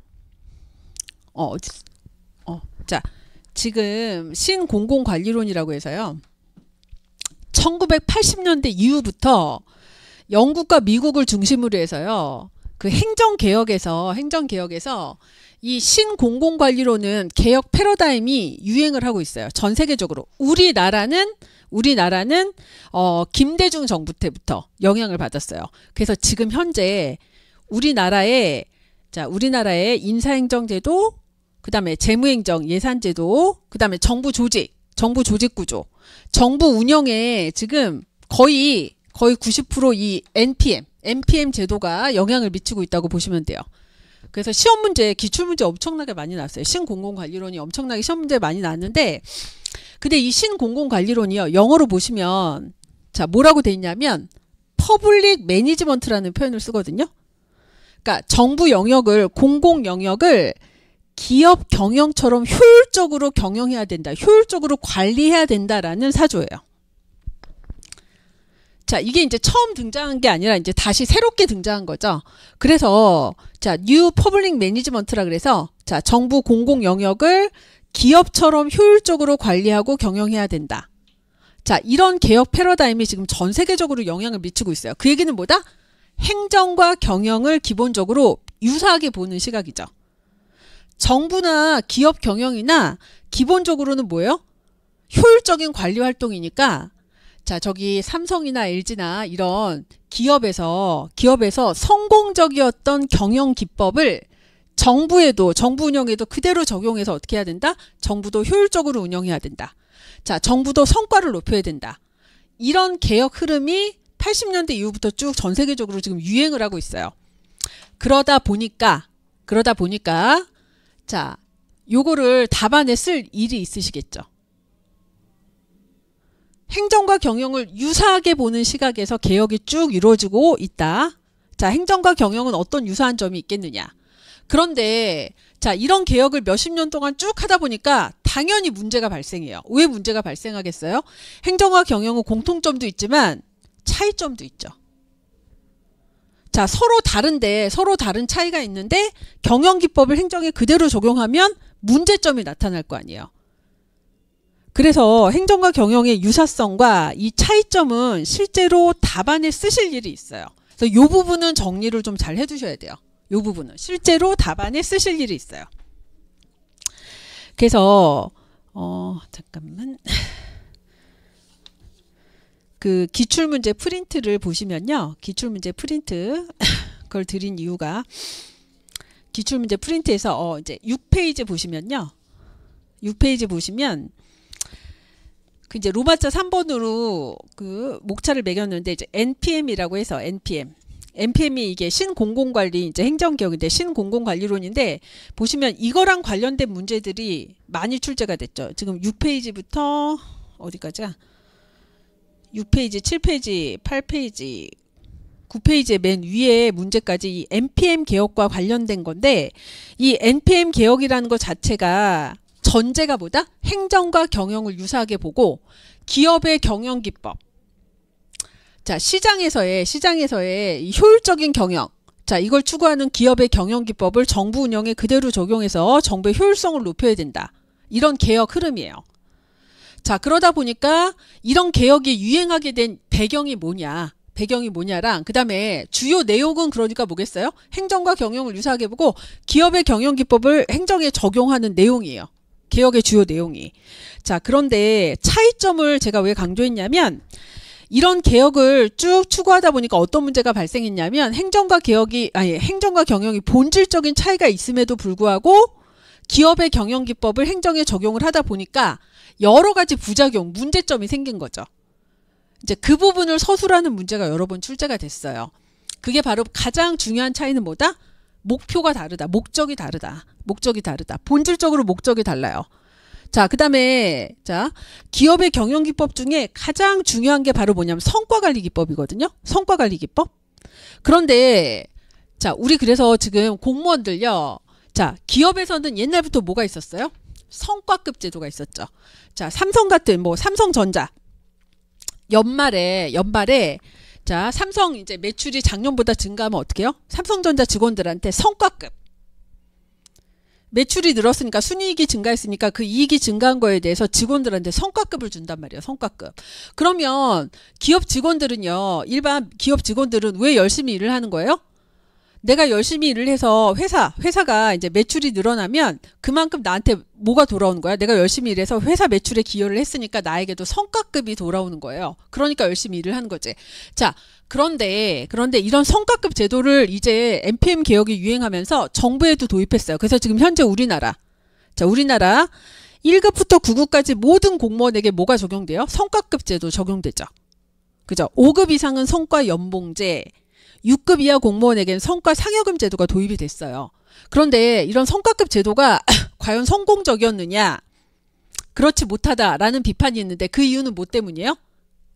자, 지금 신공공관리론이라고 해서요. 1980년대 이후부터 영국과 미국을 중심으로 해서요. 그 행정개혁에서 이 신공공관리론은 개혁 패러다임이 유행을 하고 있어요. 전 세계적으로. 우리나라는 김대중 정부 때부터 영향을 받았어요. 그래서 지금 현재 우리나라의 인사행정제도, 그 다음에 재무행정 예산제도, 그 다음에 정부 조직 구조, 정부 운영에 지금 거의 90% NPM 제도가 영향을 미치고 있다고 보시면 돼요. 그래서 시험 문제, 기출 문제 엄청나게 많이 났어요. 신공공관리론이 엄청나게 시험 문제 많이 났는데, 근데 이 신공공관리론이요, 영어로 보시면 자, 뭐라고 돼 있냐면 퍼블릭 매니지먼트라는 표현을 쓰거든요. 그러니까 정부 영역을, 공공 영역을 기업 경영처럼 효율적으로 경영해야 된다, 효율적으로 관리해야 된다라는 사조예요. 자, 이게 이제 처음 등장한 게 아니라 이제 다시 새롭게 등장한 거죠. 그래서 자, 뉴 퍼블릭 매니지먼트라 그래서 자, 정부 공공 영역을 기업처럼 효율적으로 관리하고 경영해야 된다. 자, 이런 개혁 패러다임이 지금 전 세계적으로 영향을 미치고 있어요. 그 얘기는 뭐다? 행정과 경영을 기본적으로 유사하게 보는 시각이죠. 정부나 기업 경영이나 기본적으로는 뭐예요? 효율적인 관리 활동이니까, 자, 저기 삼성이나 LG나 이런 기업에서 성공적이었던 경영 기법을 정부에도, 정부 운영에도 그대로 적용해서 어떻게 해야 된다? 정부도 효율적으로 운영해야 된다. 자, 정부도 성과를 높여야 된다. 이런 개혁 흐름이 80년대 이후부터 쭉 전 세계적으로 지금 유행을 하고 있어요. 그러다 보니까 자, 요거를 답안에 쓸 일이 있으시겠죠. 행정과 경영을 유사하게 보는 시각에서 개혁이 쭉 이루어지고 있다. 자, 행정과 경영은 어떤 유사한 점이 있겠느냐. 그런데 자, 이런 개혁을 몇십 년 동안 쭉 하다 보니까 당연히 문제가 발생해요. 왜 문제가 발생하겠어요? 행정과 경영은 공통점도 있지만 차이점도 있죠. 자, 서로 다른 차이가 있는데 경영기법을 행정에 그대로 적용하면 문제점이 나타날 거 아니에요. 그래서 행정과 경영의 유사성과 이 차이점은 실제로 답안에 쓰실 일이 있어요. 그래서 이 부분은 정리를 좀 잘 해두셔야 돼요. 이 부분은 실제로 답안에 쓰실 일이 있어요. 그래서 잠깐만, 그 기출문제 프린트를 보시면요, 기출문제 프린트 그걸 드린 이유가, 기출문제 프린트에서 이제 6페이지 보시면요, 6페이지 보시면 그 이제 로마자 3번으로 그 목차를 매겼는데, 이제 NPM이라고 해서 NPM이 이게 신공공관리, 이제 행정개혁인데 신공공관리론인데, 보시면 이거랑 관련된 문제들이 많이 출제가 됐죠. 지금 6페이지부터 어디까지야? 6페이지, 7페이지, 8페이지, 9페이지의 맨 위에 문제까지 이 NPM 개혁과 관련된 건데, 이 NPM 개혁이라는 것 자체가 전제가 뭐다? 행정과 경영을 유사하게 보고 기업의 경영 기법, 자, 시장에서의 이 효율적인 경영, 자, 이걸 추구하는 기업의 경영 기법을 정부 운영에 그대로 적용해서 정부의 효율성을 높여야 된다. 이런 개혁 흐름이에요. 자, 그러다 보니까 이런 개혁이 유행하게 된 배경이 뭐냐랑, 그 다음에 주요 내용은 그러니까 뭐겠어요? 행정과 경영을 유사하게 보고 기업의 경영 기법을 행정에 적용하는 내용이에요. 개혁의 주요 내용이. 자, 그런데 차이점을 제가 왜 강조했냐면, 이런 개혁을 쭉 추구하다 보니까 어떤 문제가 발생했냐면, 행정과 경영이 본질적인 차이가 있음에도 불구하고 기업의 경영 기법을 행정에 적용을 하다 보니까 여러 가지 부작용, 문제점이 생긴 거죠. 이제 그 부분을 서술하는 문제가 여러 번 출제가 됐어요. 그게 바로 가장 중요한 차이는 뭐다? 목표가 다르다. 목적이 다르다. 본질적으로 목적이 달라요. 자, 그 다음에, 자, 기업의 경영기법 중에 가장 중요한 게 바로 뭐냐면 성과관리기법이거든요. 성과관리기법. 그런데, 자, 우리 그래서 지금 공무원들요. 자, 기업에서는 옛날부터 뭐가 있었어요? 성과급 제도가 있었죠. 자, 삼성 같은, 삼성전자. 연말에, 자, 삼성 이제 매출이 작년보다 증가하면 어떻게 해요? 삼성전자 직원들한테 성과급. 매출이 늘었으니까, 순이익이 증가했으니까 그 이익이 증가한 거에 대해서 직원들한테 성과급을 준단 말이에요. 성과급. 그러면 기업 직원들은요, 일반 기업 직원들은 왜 열심히 일을 하는 거예요? 내가 열심히 일을 해서 회사가 이제 매출이 늘어나면 그만큼 나한테 뭐가 돌아오는 거야? 내가 열심히 일해서 회사 매출에 기여를 했으니까 나에게도 성과급이 돌아오는 거예요. 그러니까 열심히 일을 하는 거지. 자, 그런데 이런 성과급 제도를 이제 NPM 개혁이 유행하면서 정부에도 도입했어요. 그래서 지금 현재 우리나라 1급부터 9급까지 모든 공무원에게 뭐가 적용돼요? 성과급 제도 적용되죠. 그죠? 5급 이상은 성과 연봉제, 6급 이하 공무원에게는 성과 상여금 제도가 도입이 됐어요. 그런데 이런 성과급 제도가 과연 성공적이었느냐? 그렇지 못하다라는 비판이 있는데 그 이유는 뭐 때문이에요?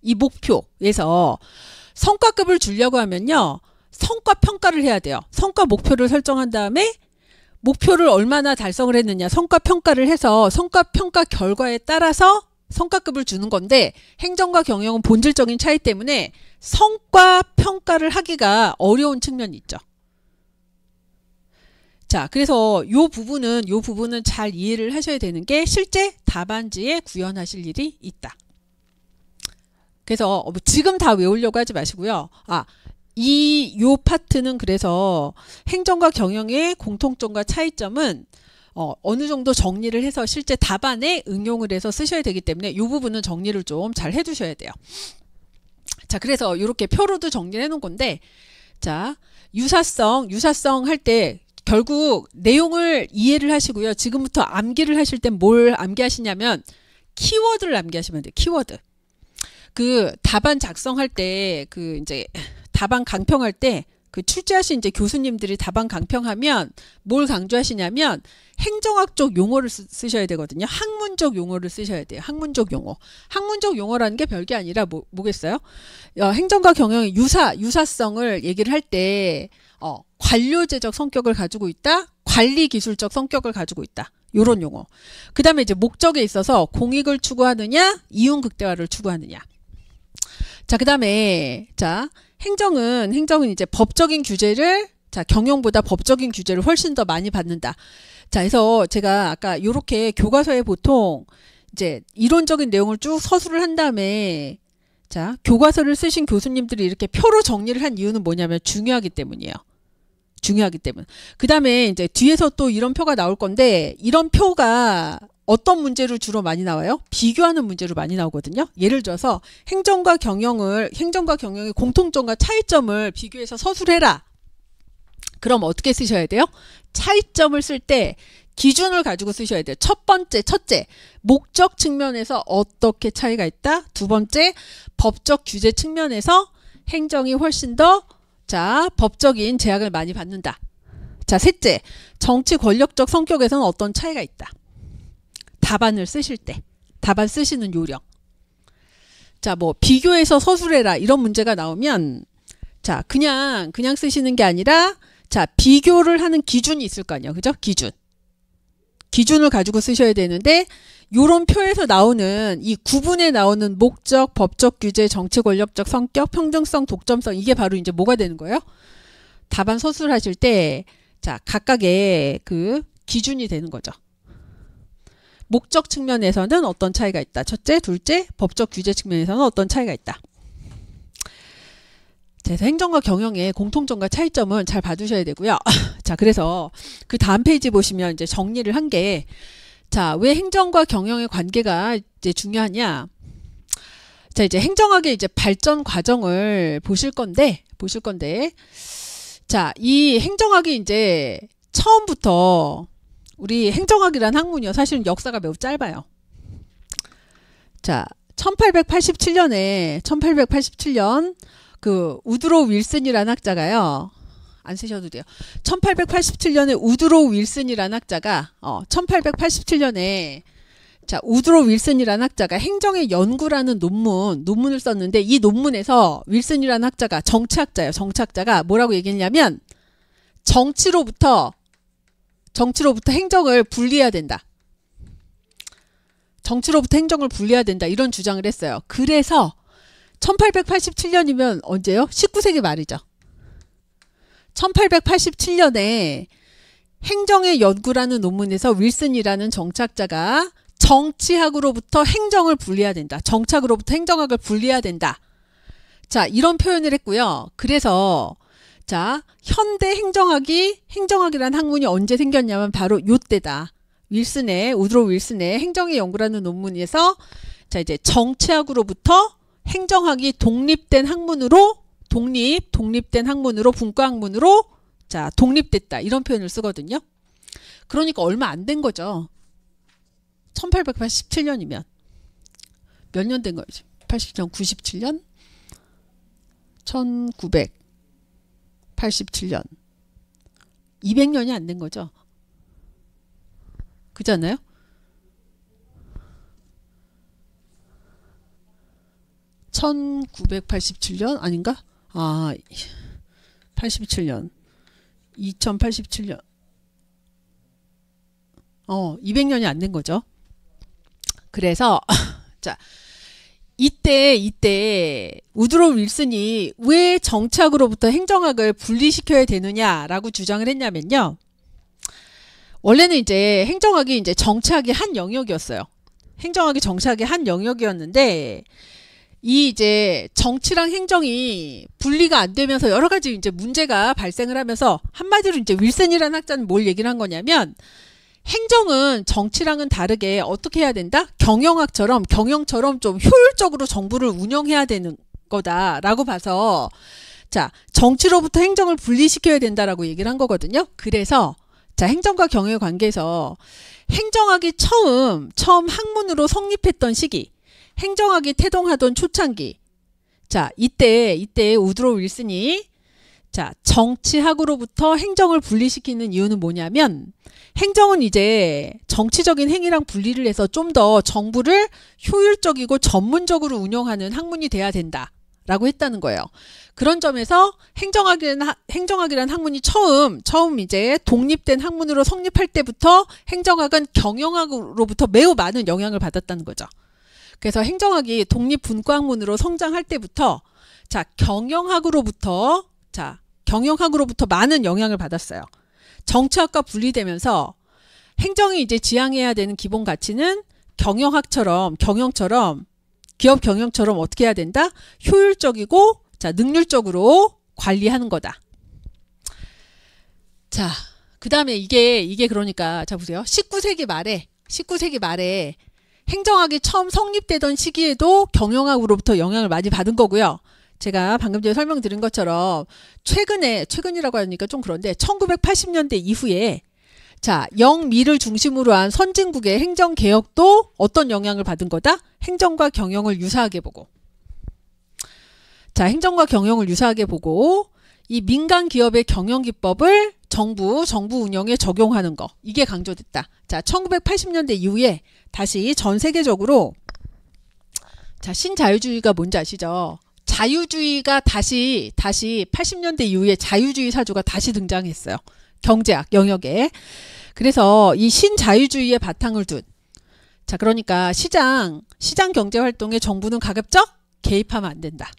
이 목표에서 성과급을 주려고 하면요. 성과 평가를 해야 돼요. 성과 목표를 설정한 다음에 목표를 얼마나 달성을 했느냐 성과 평가를 해서 성과 평가 결과에 따라서 성과급을 주는 건데 행정과 경영은 본질적인 차이 때문에 성과 평가를 하기가 어려운 측면이 있죠. 자, 그래서 요 부분은 잘 이해를 하셔야 되는 게 실제 답안지에 구현하실 일이 있다. 그래서 지금 다 외우려고 하지 마시고요. 요 파트는 그래서 행정과 경영의 공통점과 차이점은 어느 정도 정리를 해서 실제 답안에 응용을 해서 쓰셔야 되기 때문에 이 부분은 정리를 좀 잘 해두셔야 돼요. 자, 그래서 이렇게 표로도 정리를 해놓은 건데, 자, 유사성 할 때 결국 내용을 이해를 하시고요. 지금부터 암기를 하실 땐 뭘 암기하시냐면 키워드를 암기하시면 돼요. 키워드. 그 답안 작성할 때 그 이제 답안 강평할 때 그 출제하신 이제 교수님들이 답안 강평하면 뭘 강조하시냐면 행정학적 용어를 쓰셔야 되거든요. 학문적 용어를 쓰셔야 돼요. 학문적 용어. 학문적 용어라는 게 별게 아니라 뭐겠어요? 행정과 경영의 유사성을 얘기를 할 때 관료제적 성격을 가지고 있다. 관리 기술적 성격을 가지고 있다. 요런 용어. 그 다음에 이제 목적에 있어서 공익을 추구하느냐, 이윤 극대화를 추구하느냐. 자, 그 다음에, 자, 행정은 이제 법적인 규제를, 자, 경영보다 법적인 규제를 훨씬 더 많이 받는다. 자, 그래서 제가 아까 요렇게 교과서에 보통 이제 이론적인 내용을 쭉 서술을 한 다음에, 자, 교과서를 쓰신 교수님들이 이렇게 표로 정리를 한 이유는 뭐냐면 중요하기 때문이에요. 중요하기 때문. 그 다음에 이제 뒤에서 또 이런 표가 나올 건데, 이런 표가 어떤 문제로 주로 많이 나와요? 비교하는 문제로 많이 나오거든요. 예를 들어서 행정과 경영의 공통점과 차이점을 비교해서 서술해라. 그럼 어떻게 쓰셔야 돼요? 차이점을 쓸 때 기준을 가지고 쓰셔야 돼요. 첫째, 목적 측면에서 어떻게 차이가 있다. 두 번째, 법적 규제 측면에서 행정이 훨씬 더 법적인 제약을 많이 받는다. 자, 셋째, 정치 권력적 성격에서는 어떤 차이가 있다. 답안을 쓰실 때, 답안 쓰시는 요령. 자, 뭐 비교해서 서술해라 이런 문제가 나오면, 자, 그냥 쓰시는 게 아니라, 자, 비교를 하는 기준이 있을 거 아니에요, 그죠? 기준을 가지고 쓰셔야 되는데, 요런 표에서 나오는 이 구분에 나오는 목적, 법적 규제, 정치 권력적 성격, 평등성, 독점성, 이게 바로 이제 뭐가 되는 거예요? 답안 서술하실 때, 자, 각각의 그 기준이 되는 거죠. 목적 측면에서는 어떤 차이가 있다. 첫째, 둘째, 법적 규제 측면에서는 어떤 차이가 있다. 그래서 행정과 경영의 공통점과 차이점은 잘 봐두셔야 되고요. 자, 그래서 그 다음 페이지 보시면 이제 정리를 한 게, 자, 왜 행정과 경영의 관계가 이제 중요하냐? 자, 이제 행정학의 이제 발전 과정을 보실 건데, 자, 이 행정학이 이제 처음부터 우리 행정학이라는 학문이요. 사실은 역사가 매우 짧아요. 자, 1887년 그 우드로 윌슨이라는 학자가요. 안 쓰셔도 돼요. 1887년에 우드로 윌슨이라는 학자가 1887년에 자, 우드로 윌슨이라는 학자가 행정의 연구라는 논문을 썼는데 이 논문에서 윌슨이라는 학자가 정치학자가 뭐라고 얘기했냐면 정치로부터 행정을 분리해야 된다. 정치로부터 행정을 분리해야 된다. 이런 주장을 했어요. 그래서 1887년이면 언제요? 19세기 말이죠. 1887년에 행정의 연구라는 논문에서 윌슨이라는 정치학자가 정치학으로부터 행정을 분리해야 된다. 정치학으로부터 행정학을 분리해야 된다. 자, 이런 표현을 했고요. 그래서 자, 현대 행정학이라는 학문이 언제 생겼냐면 바로 요때다. 우드로 윌슨의 행정의 연구라는 논문에서 자, 이제 정치학으로부터 행정학이 독립된 학문으로 독립된 학문으로 분과 학문으로 자, 독립됐다. 이런 표현을 쓰거든요. 그러니까 얼마 안 된 거죠. 1887년이면 몇 년 된 거죠? 80년, 97년? 1987년. 200년이 안 된 거죠. 그잖아요? (1987년) 아닌가? 아, 87년 2087년 200년이 안 된 거죠. 그래서 자, 이때 우드로 윌슨이 왜 정치학으로부터 행정학을 분리시켜야 되느냐라고 주장을 했냐면요. 원래는 이제 행정학이 이제 정치학의 한 영역이었어요. 행정학이 정치학의 한 영역이었는데 이 이제 정치랑 행정이 분리가 안 되면서 여러 가지 이제 문제가 발생을 하면서 한마디로 이제 윌슨이라는 학자는 뭘 얘기를 한 거냐면 행정은 정치랑은 다르게 어떻게 해야 된다? 경영처럼 좀 효율적으로 정부를 운영해야 되는 거다라고 봐서 자, 정치로부터 행정을 분리시켜야 된다라고 얘기를 한 거거든요. 그래서 자, 행정과 경영의 관계에서 행정학이 처음 학문으로 성립했던 시기, 행정학이 태동하던 초창기. 자, 이때 우드로 윌슨이 자, 정치학으로부터 행정을 분리시키는 이유는 뭐냐면 행정은 이제 정치적인 행위랑 분리를 해서 좀 더 정부를 효율적이고 전문적으로 운영하는 학문이 돼야 된다라고 했다는 거예요. 그런 점에서 행정학이라는 학문이 처음 이제 독립된 학문으로 성립할 때부터 행정학은 경영학으로부터 매우 많은 영향을 받았다는 거죠. 그래서 행정학이 독립분과학문으로 성장할 때부터 자, 경영학으로부터 많은 영향을 받았어요. 정치학과 분리되면서 행정이 이제 지향해야 되는 기본 가치는 경영처럼 기업 경영처럼 어떻게 해야 된다? 효율적이고 자, 능률적으로 관리하는 거다. 자, 그다음에 이게 그러니까 자 보세요. 19세기 말에 행정학이 처음 성립되던 시기에도 경영학으로부터 영향을 많이 받은 거고요. 제가 방금 전에 설명드린 것처럼 최근이라고 하니까 좀 그런데 1980년대 이후에 자, 영미를 중심으로 한 선진국의 행정개혁도 어떤 영향을 받은 거다? 행정과 경영을 유사하게 보고 자, 행정과 경영을 유사하게 보고 이 민간 기업의 경영 기법을 정부 운영에 적용하는 거 이게 강조됐다. 자, 1980년대 이후에 다시 전 세계적으로 자, 신자유주의가 뭔지 아시죠? 자유주의가 다시 80년대 이후에 자유주의 사조가 다시 등장했어요. 경제학 영역에. 그래서 이 신자유주의의 바탕을 둔 자, 그러니까 시장 경제 활동에 정부는 가급적 개입하면 안 된다.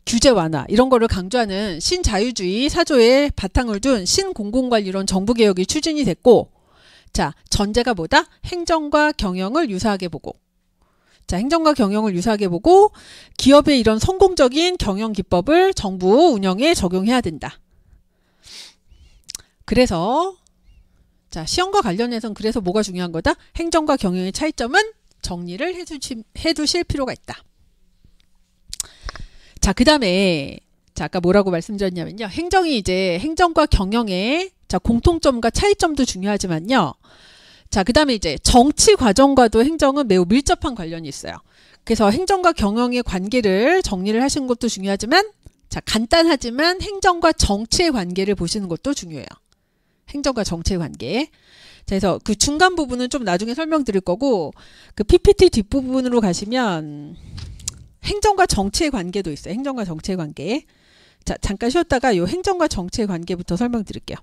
규제 완화 이런 거를 강조하는 신자유주의 사조의 바탕을 둔 신공공관리론 정부개혁이 추진이 됐고 자, 전제가 뭐다? 행정과 경영을 유사하게 보고 자, 행정과 경영을 유사하게 보고 기업의 이런 성공적인 경영 기법을 정부 운영에 적용해야 된다. 그래서 자, 시험과 관련해서는 그래서 뭐가 중요한 거다? 행정과 경영의 차이점은 정리를 해두실 필요가 있다. 자, 그 다음에 자, 아까 뭐라고 말씀드렸냐면요. 행정이 이제 행정과 경영의 자, 공통점과 차이점도 중요하지만요. 자, 그 다음에 이제 정치 과정과도 행정은 매우 밀접한 관련이 있어요. 그래서 행정과 경영의 관계를 정리를 하시는 것도 중요하지만 자, 간단하지만 행정과 정치의 관계를 보시는 것도 중요해요. 행정과 정치의 관계. 자, 그래서 그 중간 부분은 좀 나중에 설명드릴 거고 그 PPT 뒷부분으로 가시면 행정과 정치의 관계도 있어요. 행정과 정치의 관계. 자, 잠깐 쉬었다가 요 행정과 정치의 관계부터 설명드릴게요.